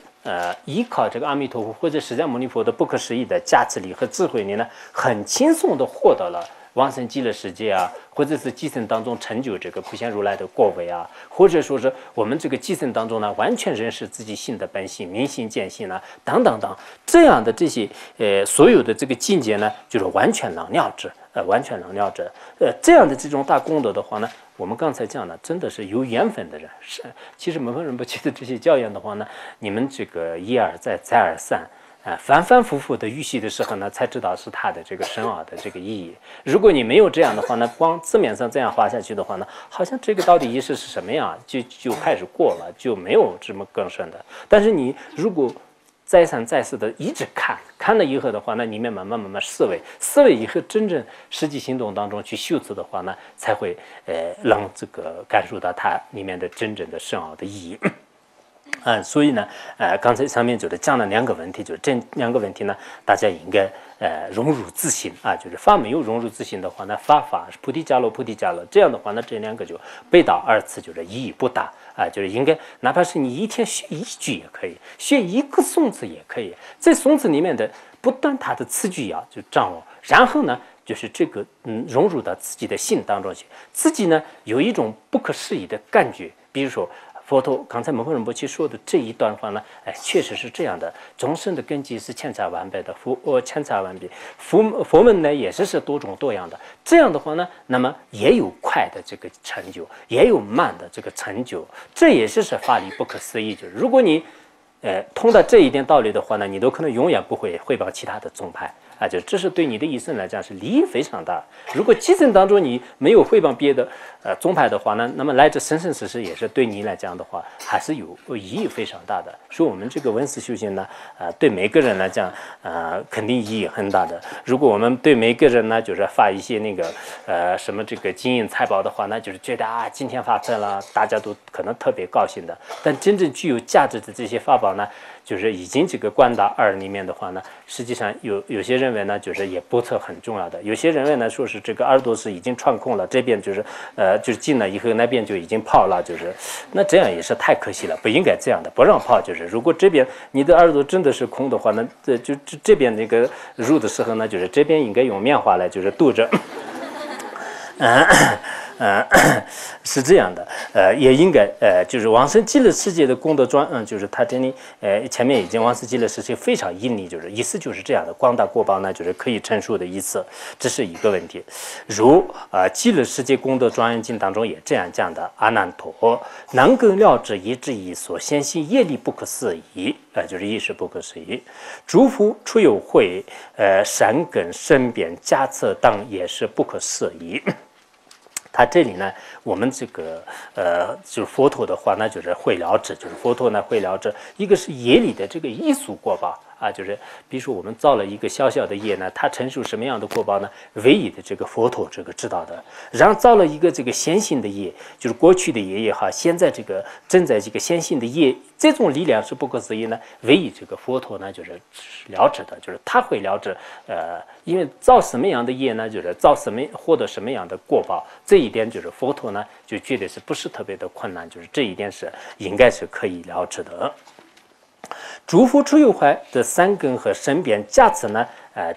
依靠这个阿弥陀佛或者释迦牟尼佛的不可思议的加持力和智慧力呢，很轻松的获得了往生极乐世界或者是寄生当中成就这个普贤如来的果位或者说是我们这个寄生当中呢，完全认识自己性的本性、明心见性等等等，这样的这些所有的这个境界呢，就是完全能了知，完全能了知。这样的这种大功德的话呢，我们刚才讲的真的是有缘分的人。其实门分人不记得这些教言的话呢，你们这个一而再再而三反反复复的预习的时候呢，才知道是它的这个深奥的这个意义。如果你没有这样的话呢，光字面上这样画下去的话呢，好像这个到底意思是什么样，就开始过了，就没有这么更深的。但是你如果再三再四的一直看了以后的话呢，里面慢慢思维以后真正实际行动当中去修辞的话呢，才会让这个感受到它里面的真正的深奥的意义。所以呢，刚才上面就是讲了2个问题，就是这2个问题呢，大家应该融入自心啊，就是法没有融入自心的话呢，法是菩提伽罗，这样的话呢，这2个就背道而驰，就是意义不大啊，就是应该哪怕是你一天学1句也可以，学1个颂词也可以，在颂词里面的不但它的词句要就掌握，然后呢，就是这个融入到自己的心当中去，自己呢有一种不可思议的感觉，比如说。佛陀刚才蒙本仁波切说的这一段话呢，确实是这样的。众生的根基是千差万别的，千差万别。佛门呢也是多种多样的。这样的话呢，那么也有快的这个成就，也有慢的这个成就。这也是法理不可思议。就是如果你通到这一点道理的话呢，你都可能永远不会汇报其他的宗派。就这是对你的一生来讲是利益非常大。如果基层当中你没有汇报别的宗派的话呢，那么来这生生世世也是对你来讲的话，还是有意义非常大的。所以我们这个闻思修行呢，对每个人来讲，肯定意义很大的。如果我们对每个人呢，就是发一些那个什么这个金银财宝的话，那就是觉得今天发财了，大家都可能特别高兴的。但真正具有价值的这些法宝呢，就是已经这个观大2里面的话呢，实际上有些认为呢，就是也不测很重要的。有些认为呢，说是这个耳朵是已经穿空了，这边就是就是进了以后，那边就已经泡了，就是那这样也是太可惜了，不应该这样的，不让泡。就是如果这边你的耳朵真的是空的话，那这边那个入的时候呢，就是这边应该用棉花来就是堵着。是这样的，也应该就是往生极乐世界的功德庄，就是他这里前面已经往生极乐世界非常隐匿，就是意思就是这样的，光大果报呢就是可以陈述的意思，这是一个问题。如极乐世界功德庄严经当中也这样讲的，阿难陀能够了知一之一所现行业力不可思议，就是意识不可思议。诸佛出有慧，善根身边加测等也是不可思议。他这里呢，我们这个就是佛陀的话呢，就是会了知，就是佛陀呢会了知，一个是业里的这个艺术果报就是比如说我们造了一个小小的业呢，它陈述什么样的果报呢？唯一的这个佛陀这个知道的。然后造了一个这个先行的业，就是过去的业也好，现在这个正在这个先行的业，这种力量是不可思议呢。唯一这个佛陀呢，就是了知的，就是他会了知，因为造什么样的业呢，就是造什么获得什么样的果报，这一点就是佛陀呢就觉得是不是特别的困难，就是这一点是应该是可以了知的。诸佛出有慧的三根和身边加持呢，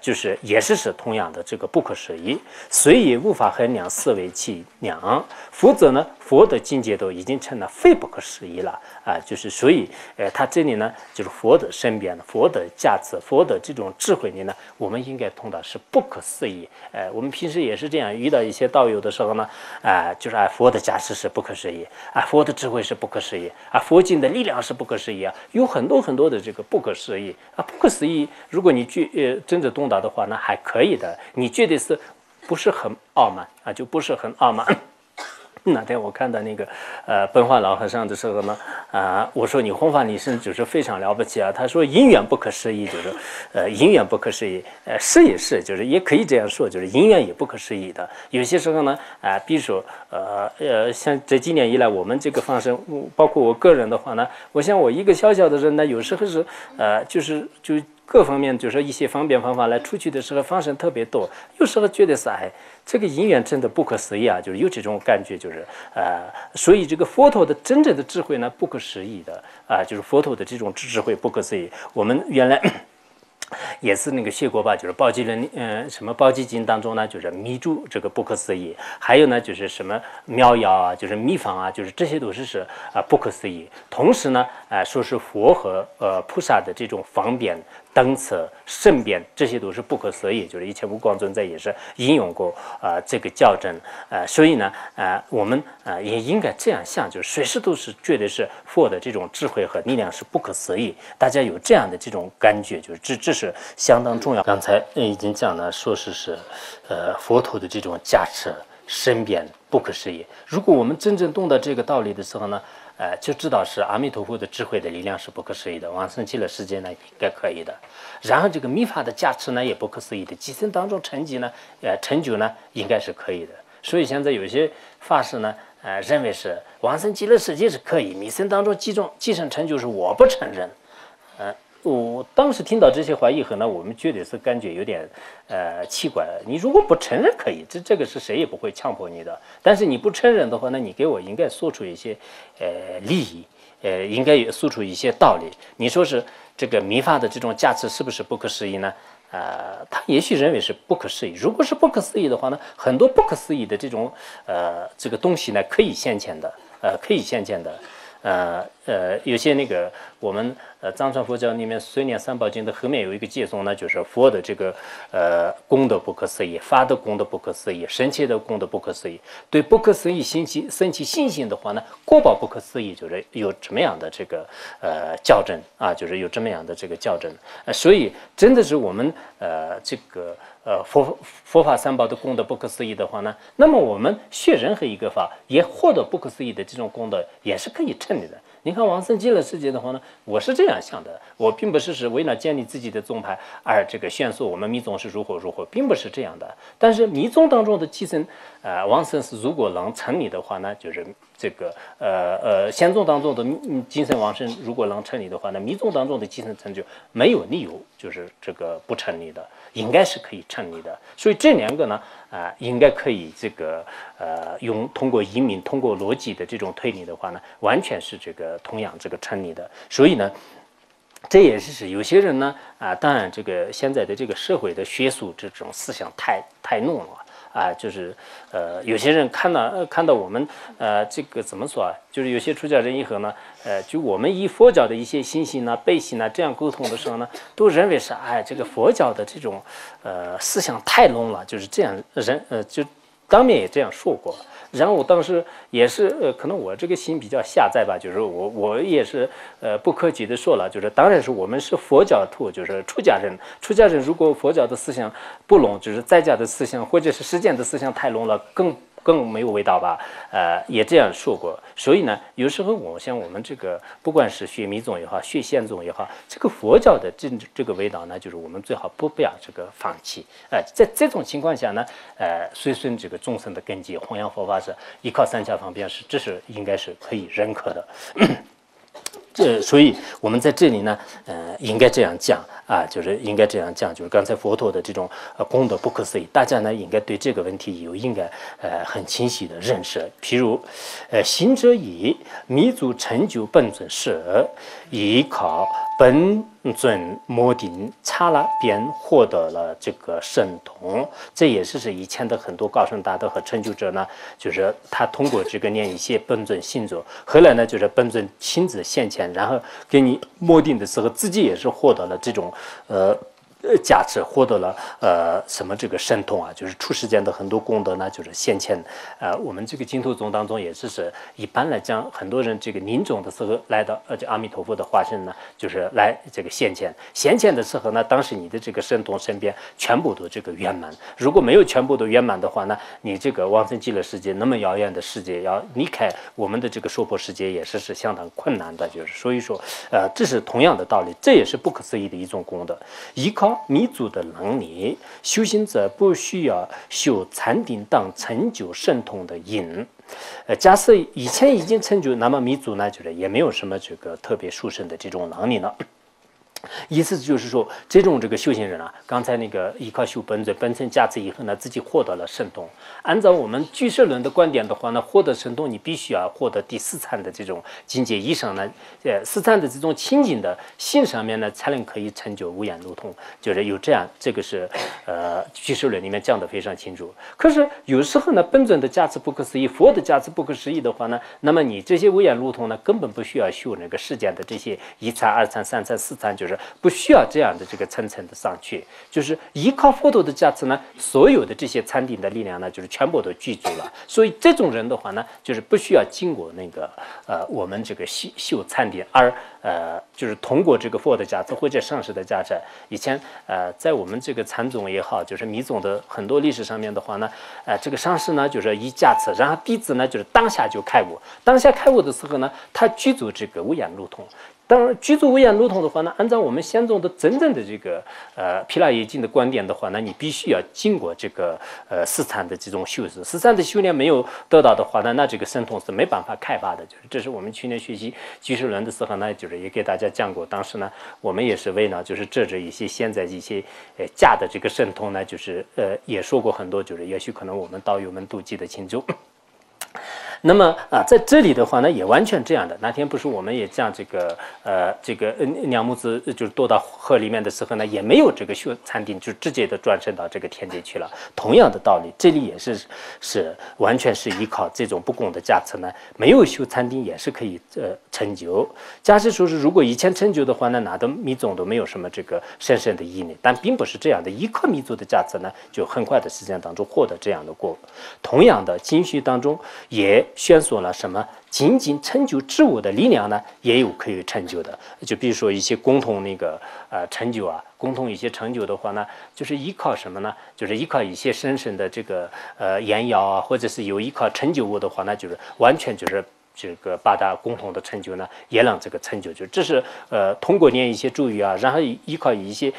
就是也是同样的这个不可思议，虽也无法衡量，思维其量，否则呢，佛的境界都已经成了非不可思议了就是所以，他这里呢，就是佛的身边的佛的加持，佛的这种智慧里呢，我们应该通到是不可思议。我们平时也是这样，遇到一些道友的时候呢，就是佛的加持是不可思议，佛的智慧是不可思议，佛经的力量是不可思议有很多很多的这个不可思议不可思议。如果你真的懂到的话呢，还可以的。你觉得是不是很傲慢就不是很傲慢。那天我看到那个本华老和尚的时候呢，我说你弘法利生就是非常了不起他说因缘不可思议，就是因缘不可思议，是也是，就是也可以这样说，就是因缘也不可思议的。有些时候呢，比如说像这几年以来我们这个放生，包括我个人的话呢，我想我一个小小的人呢，有时候是就各方面就是一些方便方法来出去的时候放生特别多，有时候觉得是这个因缘真的不可思议就是有这种感觉，就是所以这个佛陀的真正的智慧呢不可思议的就是佛陀的这种智慧不可思议。我们原来也是那个学过吧，就是宝积人什么宝积经当中呢，就是密珠这个不可思议，还有呢就是什么妙药就是秘方就是这些都是不可思议。同时呢说是佛和菩萨的这种方便等次、身边，这些都是不可思议。就是以前无光尊者也是引用过这个校正，所以呢，我们也应该这样想，就是随时都是觉得是佛的这种智慧和力量是不可思议，大家有这样的这种感觉，就是这是相当重要。刚才已经讲了，说是佛陀的这种加持身边不可思议。如果我们真正懂得这个道理的时候呢，就知道是阿弥陀佛的智慧的力量是不可思议的，往生极乐世界呢应该可以的。然后这个密法的加持呢也不可思议的，几生当中成就呢应该是可以的。所以现在有些法师呢，认为是往生极乐世界是可以，密生当中继承成就是我不承认。我当时听到这些话以后呢，我们觉得是感觉有点奇怪。你如果不承认可以，这个是谁也不会强迫你的。但是你不承认的话，那你给我应该说出一些利益，应该说出一些道理。你说是这个密法的这种价值是不是不可思议呢？他也许认为是不可思议。如果是不可思议的话呢，很多不可思议的这种这个东西呢可以现前的，可以现前的。有些那个我们藏传佛教里面《随念三宝经》的后面有一个偈颂呢，就是佛的这个功德不可思议，法的功德不可思议，神奇的功德不可思议。对不可思议生起信心的话呢，果报不可思议，就是有这么样的这个校正啊，就是有这么样的这个校正。所以真的是我们这个佛法三宝的功德不可思议的话呢，那么我们学任何一个法也获得不可思议的这种功德也是可以成立的。你看往生极乐世界的话呢，我是这样想的，我并不是为了建立自己的宗派而这个宣说我们密宗是如何，并不是这样的。但是密宗当中的寄生往生是如果能成立的话呢，就是这个显宗当中的精神往生如果能成立的话呢，密宗当中的寄生成就没有理由就是这个不成立的，应该是可以成立的。所以这两个呢，应该可以这个通过移民、通过逻辑的这种推理的话呢，完全是这个同样这个成立的。所以呢，这也是有些人呢当然这个现在的这个社会的学术这种思想太浓了。就是有些人看到我们这个怎么说啊？就是有些出家人以后呢，就我们以佛教的一些信息呢、背信呢这样沟通的时候呢，都认为是这个佛教的这种思想太浓了，就是这样就当面也这样说过。然后我当时也是可能我这个心比较狭窄吧，就是我也是不客气的说了，就是当然是我们是佛教徒，就是出家人如果佛教的思想不浓，就是在家的思想或者是实践的思想太浓了，更没有味道吧，也这样说过。所以呢，有时候我想我们这个不管是学密宗也好，学显宗也好，这个佛教的这个味道呢，就是我们最好不要这个放弃。在这种情况下呢，随顺这个众生的根基，弘扬佛法是依靠三教方便是，这是应该是可以认可的。所以我们在这里呢，应该这样讲就是应该这样讲，就是刚才佛陀的这种功德不可思议，大家呢应该对这个问题应该很清晰的认识。譬如，行者以密宗成就本尊时，依靠本尊摩顶刹那便获得了这个神通。这也是以前的很多高僧大德和成就者呢，就是他通过这个念一些本尊行咒，后来呢就是本尊亲自现前，然后给你摩顶的时候，自己也是获得了这种价值，获得了什么这个神通就是出世间的很多功德呢，就是现前。我们这个净土宗当中也是一般来讲，很多人这个临终的时候来到这阿弥陀佛的化身呢，就是来这个现前的时候呢，当时你的这个神通身边全部都这个圆满。如果没有全部都圆满的话呢，你这个往生极乐世界那么遥远的世界，要离开我们的这个娑婆世界也是相当困难的。就是所以说，这是同样的道理，这也是不可思议的一种功德。依靠密宗的能力，修行者不需要修禅定等成就神通的因。假设以前已经成就，那么密宗呢，就是也没有什么这个特别殊胜的这种能力了。意思就是说，这种这个修行人刚才那个依靠修本尊加持以后呢，自己获得了神通。按照我们俱舍论的观点的话呢，获得神通，你必须要获得第四禅的这种境界以上呢，四禅的这种清净的心上面呢，才能可以成就无眼路通，就是有这样，这个是俱舍论里面讲的非常清楚。可是有时候呢，本尊的价值不可思议，佛的价值不可思议的话呢，那么你这些无眼路通呢，根本不需要修那个世间的这些一禅、二禅、三禅、四禅，就是就是不需要这样的这个层层的上去，就是依靠佛陀的加持呢，所有的这些禅定的力量呢，就是全部都具足了。所以这种人的话呢，就是不需要经过那个我们这个修禅定，而就是通过这个佛的加持或者上师的加持。以前在我们这个禅宗也好，就是密宗的很多历史上面的话呢，这个上师呢就是一加持，然后弟子呢就是当下就开悟，当下开悟的时候呢，他具足这个无眼路通。当然，居住无眼路通的话呢，按照我们先宗的真正的这个毗拉耶经的观点的话呢，你必须要经过这个四禅的这种修持，四禅的修炼没有得到的话呢，那这个神通是没办法开发的。就是这是我们去年学习居士论的时候呢，就是也给大家讲过，当时呢我们也是为了就是遮着一些现在一些假的这个神通呢，就是也说过很多，就是也许可能我们道友们都记得清楚。那么在这里的话呢，也完全这样的。那天不是我们也讲这个娘母子就是堕到河里面的时候呢，也没有这个修禅定，就直接的转生到这个天界去了。同样的道理，这里也是完全是依靠这种不共的加持呢，没有修禅定也是可以成就。假使说是如果以前成就的话呢，哪的密宗都没有什么这个深深的意义，但并不是这样的。依靠密宗的加持呢，就很快的时间当中获得这样的果。同样的，经序当中也宣说了什么仅仅成就之物的力量呢，也有可以成就的。就比如说一些共同那个成就啊，共同一些成就的话呢，就是依靠什么呢？就是依靠一些深深的这个言谣啊，或者是有依靠成就物的话呢，就是完全就是这个八大共同的成就呢，也让这个成就就这是通过念一些咒语啊，然后依靠一些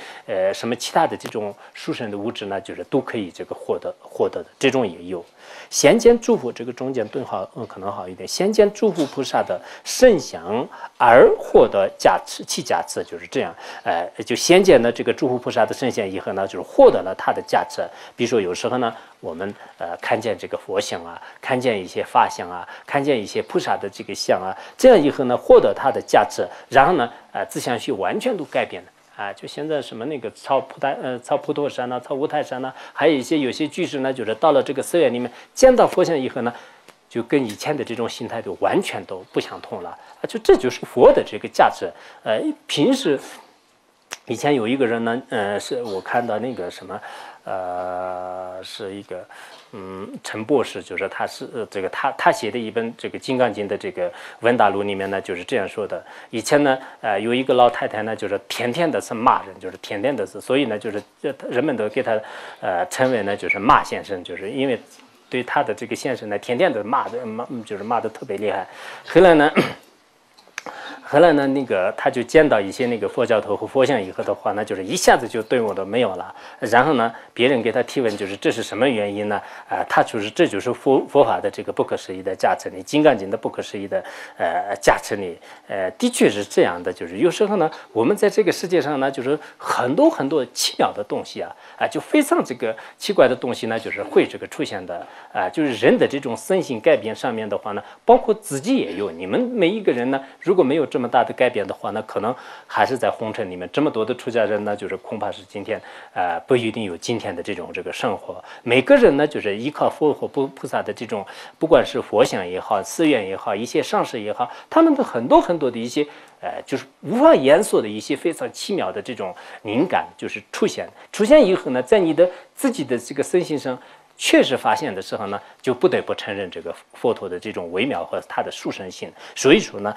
什么其他的这种殊胜的物质呢，就是都可以这个获得的，这种也有。先见诸佛这个中间顿号可能好一点，先见诸佛菩萨的圣相而获得加持，其加持就是这样。就先见呢这个诸佛菩萨的圣相以后呢，就是获得了他的加持。比如说有时候呢，我们看见这个佛像啊，看见一些法相啊，看见一些菩萨的这个像啊，这样以后呢，获得他的加持，然后呢，自相续完全都改变了。就现在什么那个超普陀山呐、超五台山呐，还有有些居士呢，就是到了这个寺院里面见到佛像以后呢，就跟以前的这种心态都完全都不相同了。这就是佛的这个价值。平时以前有一个人呢，是我看到那个什么，是一个陈博士，就是他是这个他写的一本这个《金刚经》的这个文达录里面呢，就是这样说的。以前呢，有一个老太太呢，就是天天的是骂人，就是天天的是，所以呢，就是人们都给他称为呢，就是骂先生，就是因为对他的这个先生呢，天天的就是骂的特别厉害。后来呢，那个他就见到一些那个佛教徒和佛像以后的话呢，就是一下子就对我都没有了。然后呢，别人给他提问，就是这是什么原因呢？他就是这就是佛法的这个不可思议的加持力，《金刚经》的不可思议的加持力。的确是这样的，就是有时候呢，我们在这个世界上呢，就是很多很多奇妙的东西啊，就非常这个奇怪的东西呢，就是会这个出现的。就是人的这种身心改变上面的话呢，包括自己也有。你们每一个人呢，如果没有这么大的改变的话呢，可能还是在红尘里面这么多的出家人呢，就是恐怕是今天不一定有今天的这个生活。每个人呢，就是依靠佛和菩萨的这种，不管是佛像也好，寺院也好，一些上师也好，他们的很多很多的一些就是无法言说的一些非常奇妙的这种灵感，就是出现以后呢，在你的自己的这个身心上确实发现的时候呢，就不得不承认这个佛陀的这种微妙和它的殊胜性。所以说呢，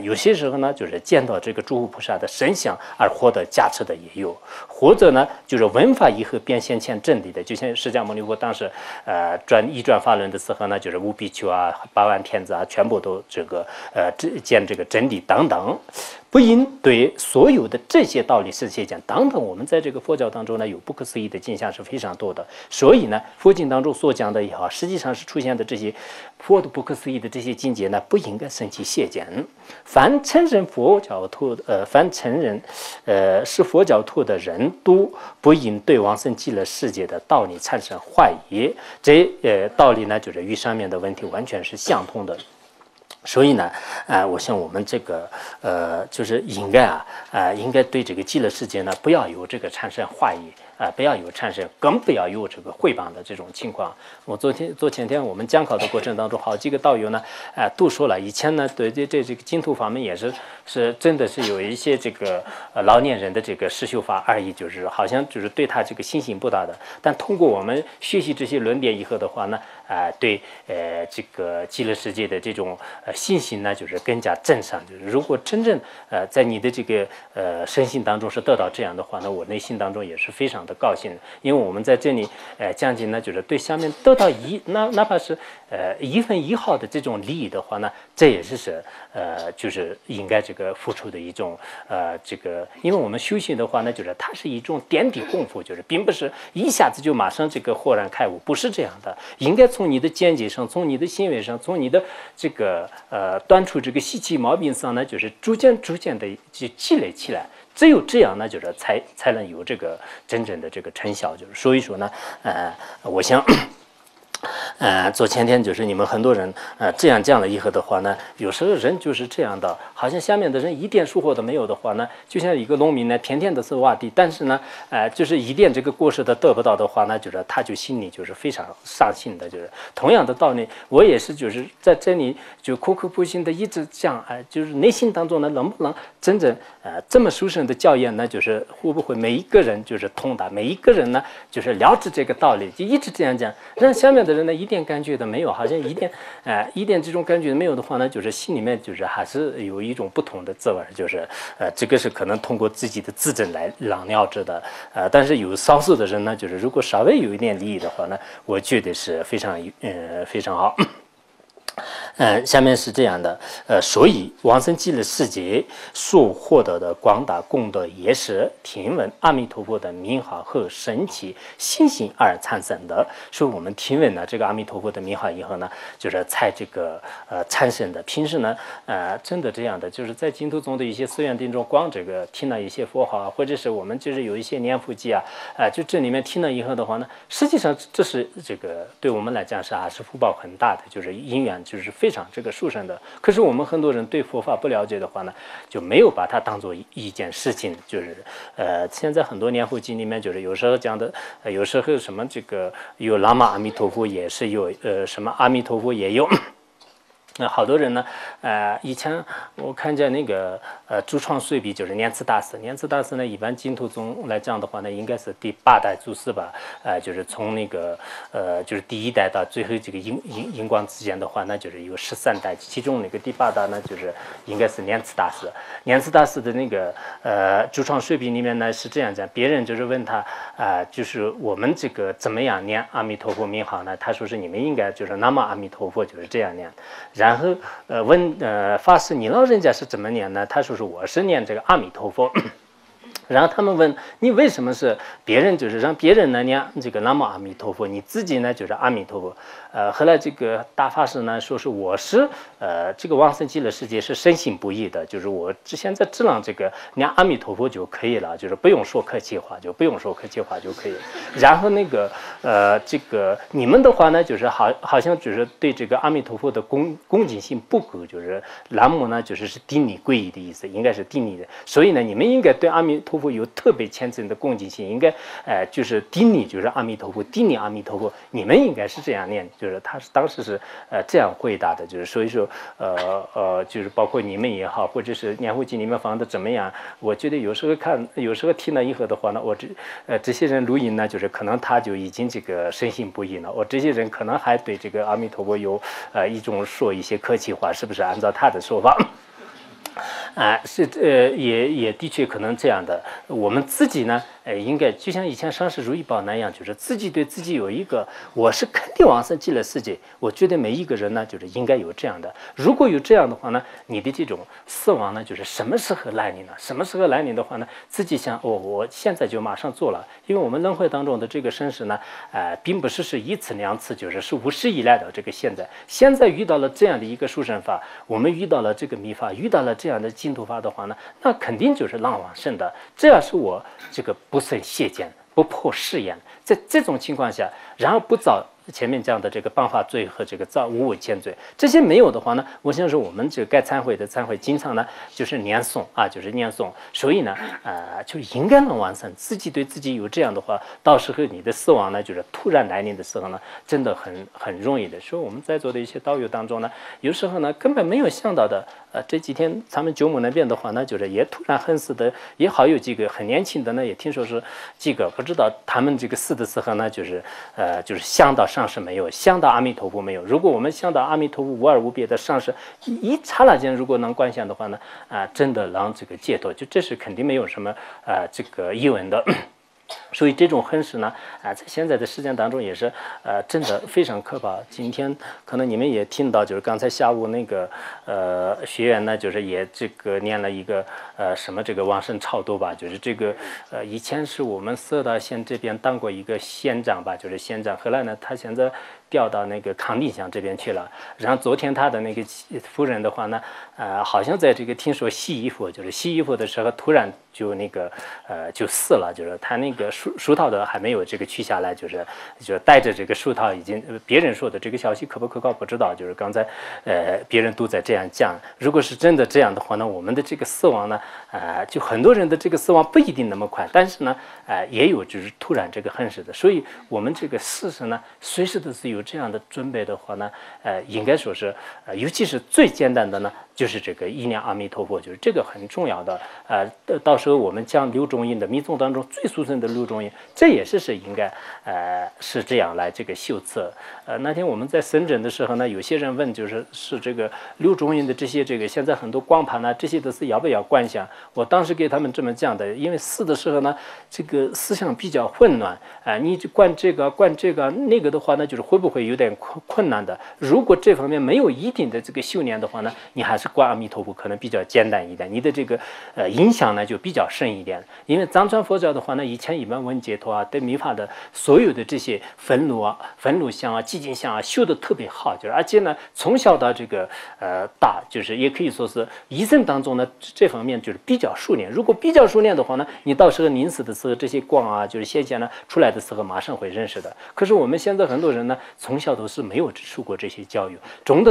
有些时候呢，就是见到这个诸佛菩萨的神像而获得加持的也有，或者呢，就是闻法以后变现前真理的，就像释迦牟尼佛当时一转法轮的时候呢，就是五比丘啊、八万天子啊，全部都这个见这个真理等等。不应对所有的这些道理世界讲，当然我们在这个佛教当中呢，有不可思议的景象是非常多的。所以呢，佛经当中所讲的也好，实际上是出现的这些佛的不可思议的这些境界呢，不应该生起邪见。凡承认佛教徒，凡承认是佛教徒的人，都不应对往生极乐世界的道理产生怀疑。这道理呢，就是与上面的问题完全是相同的。所以呢，我想我们这个就是应该对这个极乐世界呢，不要有这个产生怀疑不要有产生，更不要有这个毁谤的这种情况。我前天我们讲考的过程当中，好几个道友呢，都说了，以前呢对这个净土方面也是真的是有一些这个老年人的这个施修法而已，就是好像就是对他这个信心不大的。但通过我们学习这些论点以后的话呢，对这个极乐世界的这种信心呢，就是更加正上。就是如果真正在你的这个身心当中是得到这样的话呢，我内心当中也是非常的高兴的，因为我们在这里讲经呢，就是对下面得到哪怕是1分1毫的这种利益的话呢，这也是就是应该这个付出的一种这个，因为我们修行的话呢，就是它是一种点滴功夫，就是并不是一下子就马上这个豁然开悟，不是这样的，应该从你的见解上，从你的行为上，从你的这个断除这个习气毛病上呢，就是逐渐的就积累起来。只有这样呢，就是才能有这个真正的这个成效。就是所以说呢，我想。昨前天就是你们很多人这样讲了以后的话呢，有时候人就是这样的，好像下面的人一点收获都没有的话呢，就像一个农民呢，天天都是挖地，但是呢，就是一点这个果实都得不到的话呢，就是他就心里就是非常伤心的。就是同样的道理，我也是就是在这里就苦口婆心的一直讲，就是内心当中呢，能不能真正这么殊胜的教言呢，就是会不会每一个人就是通达，每一个人呢就是了知这个道理，就一直这样讲，让下面的人呢一点感觉都没有，好像一点这种感觉没有的话呢，就是心里面就是还是有一种不同的滋味，就是这个是可能通过自己的自证来让了知的，但是有少数的人呢，就是如果稍微有一点利益的话呢，我觉得是非常好。下面是这样的，所以往生极乐世界所获得的广大功德，也是听闻阿弥陀佛的名号和神奇信心而产生的。所以我们听闻了这个阿弥陀佛的名号以后呢，就是才这个产生的。平时呢，真的这样的，就是在净土宗的一些寺院当中，光这个听了一些佛号，或者是我们就是有一些念佛偈就这里面听了以后的话呢，实际上这是这个对我们来讲还是福报很大的，就是因缘就是非常这个殊胜的。可是我们很多人对佛法不了解的话呢，就没有把它当做一件事情。就是现在很多念佛经里面，就是有时候讲的，有时候什么这个有喇嘛阿弥陀佛也是有，什么阿弥陀佛也有。好多人呢，以前我看见那个珠创随笔，就是念慈大师。念慈大师呢，一般净土宗来讲的话呢，应该是第8代祖师吧。就是从那个就是第1代到最后这个印光之间的话，那就是有13代，其中那个第8代呢，就是应该是念慈大师。念慈大师的那个珠创随笔里面呢是这样讲，别人就是问他就是我们这个怎么样念阿弥陀佛名号呢？他说是你们应该就是南无阿弥陀佛，就是这样念。然后问法师你老人家是怎么念呢？他说是我是念这个阿弥陀佛。然后他们问你为什么是别人就是让别人呢念这个南无阿弥陀佛，你自己呢就是阿弥陀佛。后来这个大法师呢说是我是这个往生极乐世界是深信不疑的，就是我现在只让这个念阿弥陀佛就可以了，就是不用说客气话，就可以。然后那个这个你们的话呢，就是好像就是对这个阿弥陀佛的恭敬心不够，就是南无呢就是顶礼皈依的意思，应该是顶礼的，所以呢你们应该对阿弥陀佛有特别虔诚的恭敬心，应该就是顶礼就是阿弥陀佛，顶礼阿弥陀佛，你们应该是这样念。就是他当时是这样回答的，就是所以说就是包括你们也好，或者是念佛经里面放的怎么样，我觉得有时候听了以后的话呢，我这些人录音呢，就是可能他就已经这个深信不疑了，我这些人可能还对这个阿弥陀佛有一种说一些客气话，是不是按照他的说法？是也的确可能这样的。我们自己呢，应该就像以前上师如意宝那样，就是自己对自己有一个，我是肯定往生极乐世界。我觉得每一个人呢，就是应该有这样的。如果有这样的话呢，你的这种死亡呢，就是什么时候来临呢？什么时候来临的话呢，自己想我现在就马上做了。因为我们轮回当中的这个生死呢，并不是一次两次，就是无始以来的这个现在遇到了这样的一个殊胜法，我们遇到了这个密法，遇到了这样的净土法的话呢，那肯定就是让往生的。这样是我这个不胜谢见，不破誓言。在这种情况下，然后不造前面讲的这个谤法罪和这个无伪见罪，这些没有的话呢，我想说我们这个该忏悔的忏悔，经常呢就是念诵啊，就是念诵，所以呢，就应该能完成。自己对自己有这样的话，到时候你的死亡呢，就是突然来临的时候呢，真的很容易的。所以我们在座的一些道友当中呢，有时候呢根本没有想到的，这几天咱们九母那边的话呢，就是也突然很死的，也好有几个很年轻的呢，也听说是几个不知道他们这个死的时候呢，就是想到上师没有，想到阿弥陀佛没有。如果我们想到阿弥陀佛无二无别的上师，一刹那间如果能观想的话呢，真的让这个解脱，就这是肯定没有什么这个疑问的。所以这种恨事呢，在现在的时间当中也是，真的非常可怕。今天可能你们也听到，就是刚才下午那个学员呢，就是也这个念了一个什么这个往生超度吧，就是这个以前是我们色达县这边当过一个县长吧，就是县长，后来呢他现在调到那个康定乡这边去了。然后昨天他的那个夫人的话呢，好像在这个听说洗衣服，就是洗衣服的时候突然就那个就死了，就是他那个书套的还没有这个取下来，就是带着这个书套已经别人说的这个消息可不可靠不知道，就是刚才别人都在这样讲。如果是真的这样的话呢，我们的这个死亡呢，就很多人的这个死亡不一定那么快，但是呢，也有就是突然这个恨事的。所以我们这个事实呢，随时都是有这样的准备的话呢，应该说是尤其是最简单的呢，就是这个意念阿弥陀佛，就是这个很重要的。到时候我们讲六种印的密宗当中最殊胜的六种印，这也是应该是这样来这个修持。那天我们在深圳的时候呢，有些人问就是这个六种印的这些现在很多光盘呢，这些都是要不要观想？我当时给他们这么讲的，因为死的时候呢，这个思想比较混乱你观这个那个的话呢，就是会不会有点困难的？如果这方面没有一定的这个修炼的话呢，你还是观阿弥陀佛可能比较简单一点，你的这个影响呢就比较深一点。因为藏传佛教的话呢，以前一般闻解脱对密法的所有的这些愤怒相寂静相修得特别好，就是而且呢从小到这个大，就是也可以说是一生当中呢这方面就是比较熟练。如果比较熟练的话呢，你到时候临死的时候这些光就是现象呢出来的时候马上会认识的。可是我们现在很多人呢从小都是没有受过这些教育，中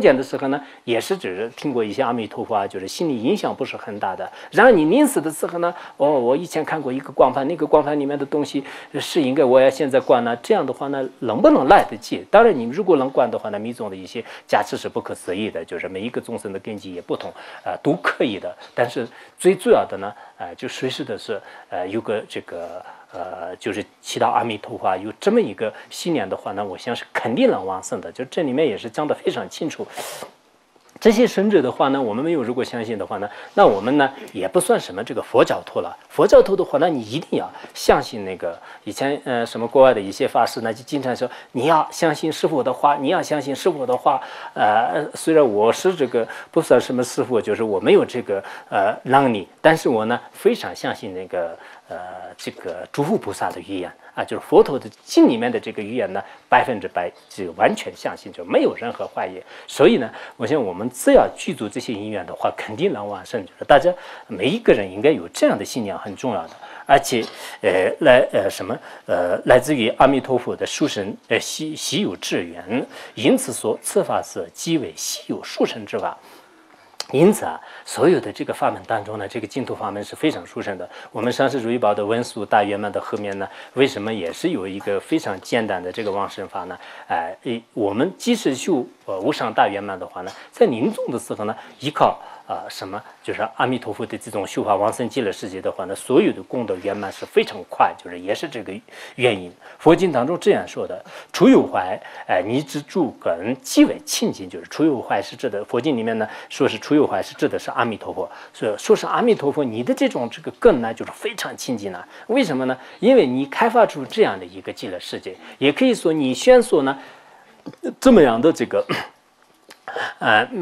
间的时候呢也是只是听过一些阿弥陀佛就是心理影响不是很大的。然后你临死的时候呢，我以前看过一个光盘，那个光盘里面的东西是应该我要现在观呢，这样的话呢能不能来得及？当然你如果能观的话呢，密宗的一些加持是不可思议的，就是每一个众生的根基也不同都可以的。但是最主要的呢就随时的是有个这个就是祈祷阿弥陀佛有这么一个信念的话呢，我想是肯定能往生的。就这里面也是讲得非常清楚。这些神者的话呢，我们没有如果相信的话呢，那我们呢也不算什么这个佛教徒了。佛教徒的话呢，你一定要相信那个以前什么国外的一些法师呢，就经常说你要相信师父的话，你要相信师父的话。虽然我是这个不算什么师父，就是我没有这个能力，但是我呢非常相信那个这个诸佛菩萨的语言就是佛陀的经里面的这个语言呢，100%就完全相信，就没有任何怀疑。所以呢，我想我们只要具足这些因缘的话，肯定能往生。就是大家每一个人应该有这样的信仰，很重要的。而且来自于阿弥陀佛的殊胜稀有智缘，因此说此法是极为稀有殊胜之法。因此所有的这个法门当中呢，这个净土法门是非常殊胜的。我们上师如意宝的文殊大圆满的后面呢，为什么也是有一个非常简单的这个往生法呢？我们即使修无上大圆满的话呢，在临终的时候呢，依靠就是阿弥陀佛的这种修法往生极乐世界的话呢，所有的功德圆满是非常快，就是也是这个原因。佛经当中这样说的：除有怀，你之诸根极为清净。就是除有怀是指的，佛经里面呢说是除有怀是指的是阿弥陀佛，说是阿弥陀佛，你的这种这个根呢就是非常清净了。为什么呢？因为你开发出这样的一个极乐世界，也可以说你宣说呢这么样的这个。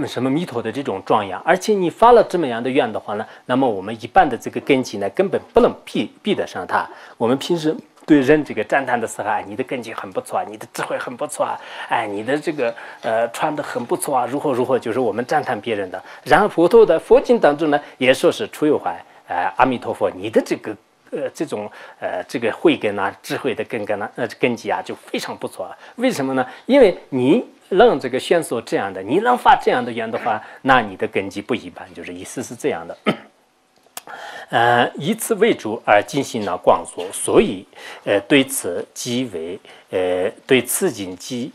什么弥陀的这种庄严，而且你发了这么样的愿的话呢，那么我们一般的这个根基呢，根本不能比得上它。我们平时对人这个赞叹的时候你的根基很不错，你的智慧很不错你的这个传的很不错如何，就是我们赞叹别人的。然后佛陀的佛经当中呢，也说是除有怀，阿弥陀佛，你的这个这个慧根啊、智慧的根基啊，就非常不错啊。为什么呢？因为你让这个选所这样的，你让发这样的愿的话，那你的根基不一般，就是意思是这样的。以此为主而进行了广说，所以对此对此经极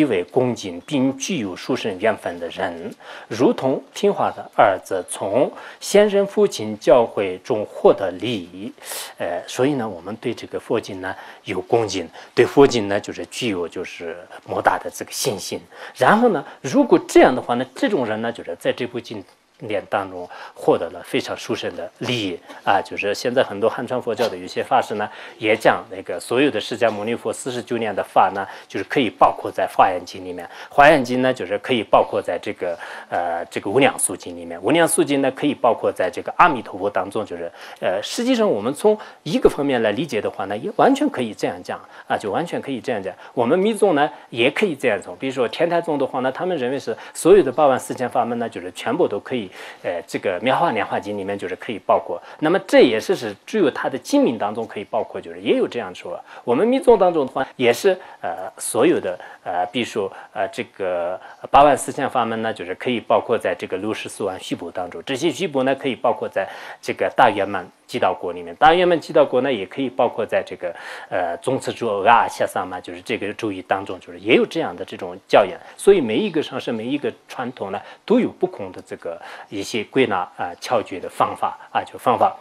为恭敬，并具有殊胜缘分的人，如同听话的儿子从先人父亲教诲中获得利益。所以呢，我们对这个佛经呢有恭敬，对佛经呢就是具有就是莫大的这个信心。然后呢，如果这样的话呢，这种人呢就是在这部经典当中获得了非常殊胜的利益啊！就是现在很多汉传佛教的有些法师呢，也讲那个所有的释迦牟尼佛49年的法呢，就是可以包括在《华严经》里面，《华严经》呢就是可以包括在这个无量寿经里面，《无量寿经》呢可以包括在这个阿弥陀佛当中，就是实际上我们从一个方面来理解的话呢，也完全可以这样讲啊，就完全可以这样讲。我们密宗呢也可以这样讲，比如说天台宗的话呢，他们认为是所有的84000法门呢，就是全部都可以。这个妙法莲华经里面就是可以包括，那么这也是只有它的经名当中可以包括，就是也有这样说。我们密宗当中的话，也是所有的比如说这个84000法门呢，就是可以包括在这个64万须菩当中，这些须菩呢可以包括在这个大圆满极道国里面，大圆满极道国呢也可以包括在这个宗次诸阿夏萨嘛，就是这个注意当中，就是也有这样的这种教言。所以每一个上师、每一个传统呢，都有不同的这个一些归纳窍诀的方法啊，就方法。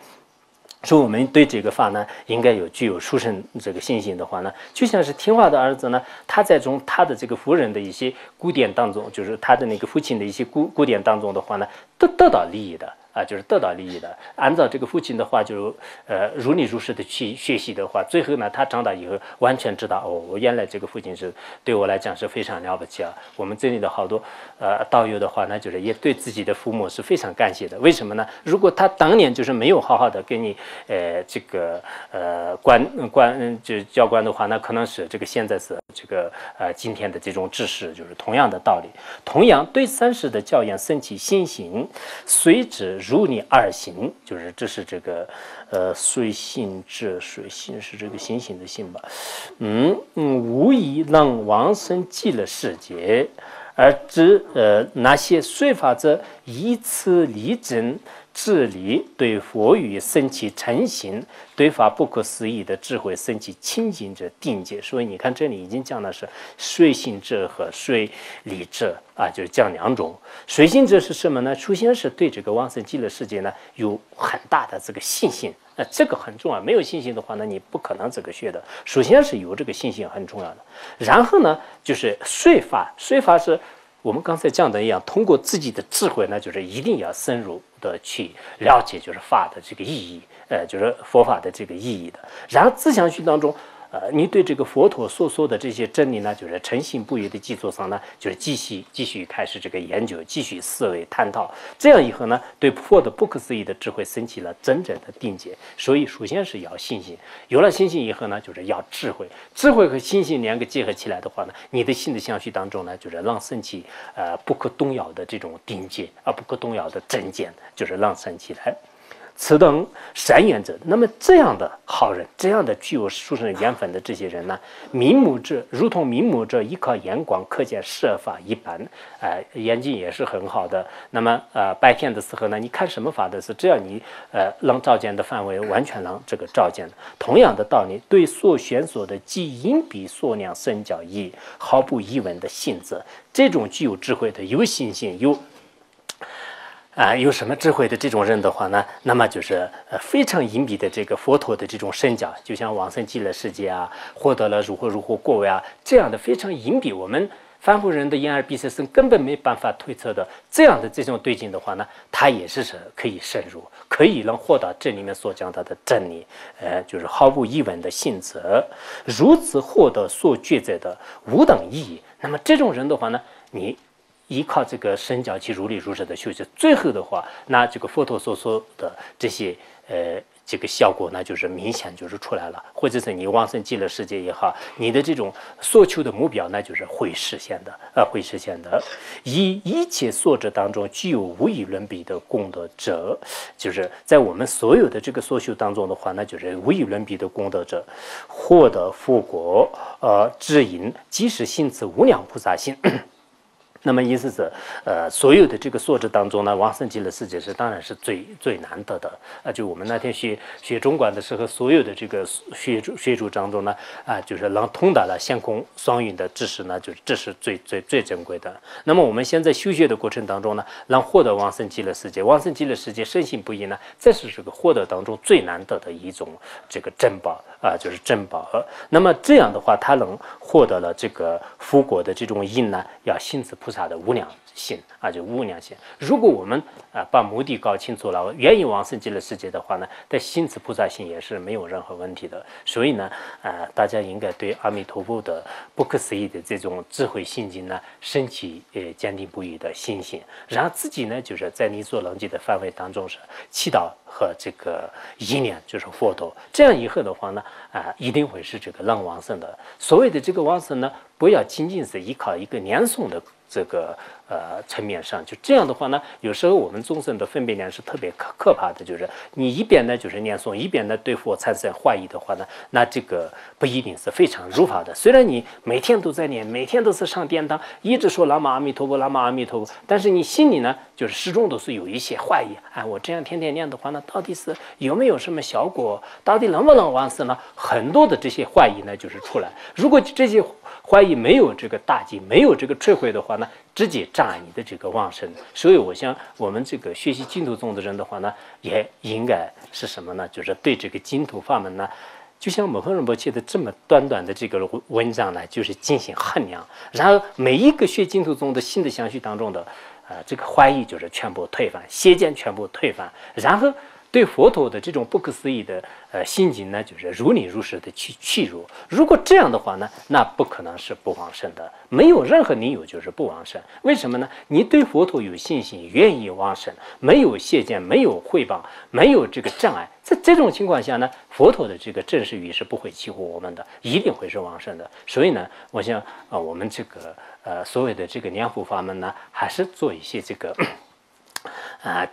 说我们对这个法呢，应该具有殊胜这个信心的话呢，就像是听话的儿子呢，他在他的这个夫人的一些古典当中，就是他的那个父亲的一些古典当中的话呢，得到利益的。就是得到利益的。按照这个父亲的话，就如理如实的去学习的话，最后呢，他长大以后完全知道哦，我原来这个父亲是对我来讲是非常了不起啊。我们这里的好多道友的话呢，就是也对自己的父母是非常感谢的。为什么呢？如果他当年就是没有好好的给你这个就教官的话，那可能是这个现在是这个今天的这种知识，就是同样的道理。同样对三世的教言升起信心，随之如你二行，就是这是这个随信之随信是这个心性的性吧，无疑让往生极乐世界，而知那些随法者以此力争智力，对佛语升起诚心，对法不可思议的智慧升起清净者定解。所以你看这里已经讲的是随信者和随理者啊，就是讲两种。随信者是什么呢？首先是对这个往生极乐世界呢有很大的这个信心，这个很重要。没有信心的话呢，你不可能这个学的。首先是有这个信心很重要的。然后呢，就是随法，随法是我们刚才讲的一样，通过自己的智慧呢，就是一定要深入的去了解，就是法的这个意义，就是佛法的这个意义的。然后自相续当中，你对这个佛陀所说的这些真理呢，就是诚信不渝的基础上呢，就是继续开始这个研究，继续思维探讨。这样以后呢，对佛的不可思议的智慧升起了真正的定解。所以首先是要信心，有了信心以后呢，就是要智慧。智慧和信心两个结合起来的话呢，你的心的相续当中呢，就是让升起不可动摇的这种定解，不可动摇的真见，就是让升起来。此等善缘者，那么这样的好人，这样的具有殊胜缘分的这些人呢，明目者如同明目者依靠眼光可见设法一般，眼睛也是很好的。那么白天的时候呢，你看什么法的时候，只要你能照见的范围完全能这个照见。同样的道理，对所选所的即因彼所量深教义毫不疑问的信则，这种具有智慧的、有信心、有什么智慧的这种人的话呢，那么就是非常隐蔽的这个佛陀的这种身教，就像往生极乐世界啊，获得了如何果位啊，这样的非常隐蔽，我们凡夫人的眼耳鼻舌身根本没办法推测的这样的这种对境的话呢，它也是可以深入，可以能获得这里面所讲到的真理，就是毫无疑问的信则，如此获得所觉者的无等意义。那么这种人的话呢，你依靠这个身教去如理如实的修习，最后的话，那这个佛陀所说的这些这个效果呢，就是明显就是出来了，或者是你往生极乐世界也好，你的这种所求的目标呢，就是会实现的，会实现的。以一切所者当中具有无与伦比的功德者，就是在我们所有的这个所修当中的话，那就是无与伦比的功德者，获得佛果，指引即使信此无量菩萨心。那么意思是，所有的这个所知当中呢，往生极乐世界是当然是最难得的。就我们那天学中观的时候，所有的这个学主当中呢，就是能通达了相空双运的知识呢，就是这是最珍贵的。那么我们现在修学的过程当中呢，能获得往生极乐世界，往生极乐世界深信不疑呢，这是这个获得当中最难得的一种这个珍宝就是珍宝。那么这样的话，他能获得了这个佛果的这种因呢，要信此菩萨的无量心就无量心。如果我们把目的搞清楚了，愿意往生极乐世界的话呢，但信此菩萨心也是没有任何问题的。所以呢，大家应该对阿弥陀佛的不可思议的这种智慧心境呢，升起坚定不移的信心，然后自己呢，就是在你所能及的范围当中是祈祷和这个意念，就是佛陀。这样以后的话呢，一定会是这个能往生的。所谓的这个往生呢，不要仅仅是依靠一个念诵的这个层面上，就这样的话呢，有时候我们众生的分别念是特别可怕的，就是你一边呢就是念诵，一边呢对佛产生怀疑的话呢，那这个不一定是非常如法的。虽然你每天都在念，每天都是上殿堂，一直说南无阿弥陀佛，南无阿弥陀佛，但是你心里呢，就是始终都是有一些怀疑。我这样天天念的话呢，到底是有没有什么效果？到底能不能往生呢？很多的这些怀疑呢，就是出来。如果这些怀疑没有这个大忌，没有这个摧毁的话呢，直接障碍你的这个往生。所以我想我们这个学习净土宗的人的话呢，也应该是什么呢？就是对这个净土法门呢，就像摩诃仁波切的这么短的这个文章呢，就是进行衡量，然后每一个学净土宗的新的相续当中的这个怀疑就是全部推翻，邪见全部推翻，然后对佛陀的这种不可思议的心境呢，就是如理如实的去契入。如果这样的话呢，那不可能是不往生的，没有任何理由就是不往生。为什么呢？你对佛陀有信心，愿意往生，没有邪见，没有毁谤，没有这个障碍，在这种情况下呢，佛陀的这个正视语是不会欺负我们的，一定会是往生的。所以呢，我想我们这个所谓的这个念佛法门呢，还是做一些这个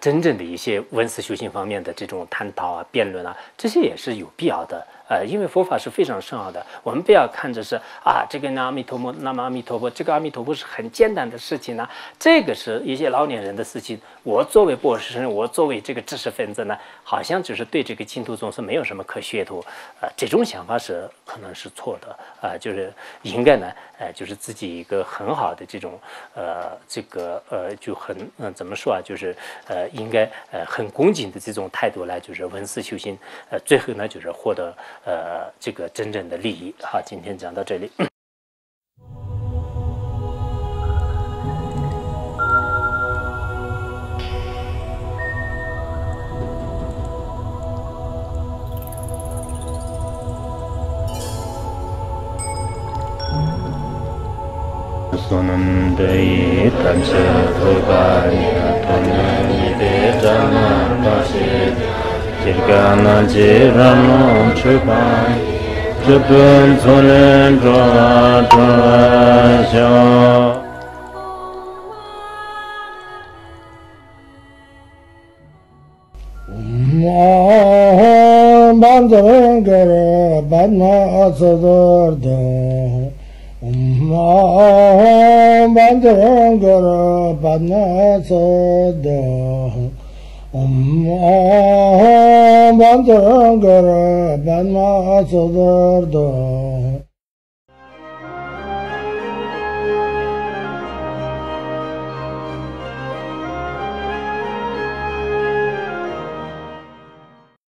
真正的一些文思修行方面的这种探讨辩论这些也是有必要的。因为佛法是非常深奥的，我们不要看着是这个南无阿弥陀佛，南无阿弥陀佛，这个阿弥陀佛是很简单的事情呢，这个是一些老年人的事情。我作为博士生，我作为这个知识分子呢，好像就是对这个净土宗是没有什么可学的。这种想法是可能是错的。就是应该呢，就是自己一个很好的这种这个就很怎么说就是应该很恭敬的这种态度来就是闻思修行，最后呢就是获得这个真正的利益。好，今天讲到这里。Sonam dei tamse thobanya tonani de jana pasi jirgana jirano chupai jubun zonen droa droa sho Banzangara Badma Asadar Banzangara Badma Asadar Banzangara Badma Asadar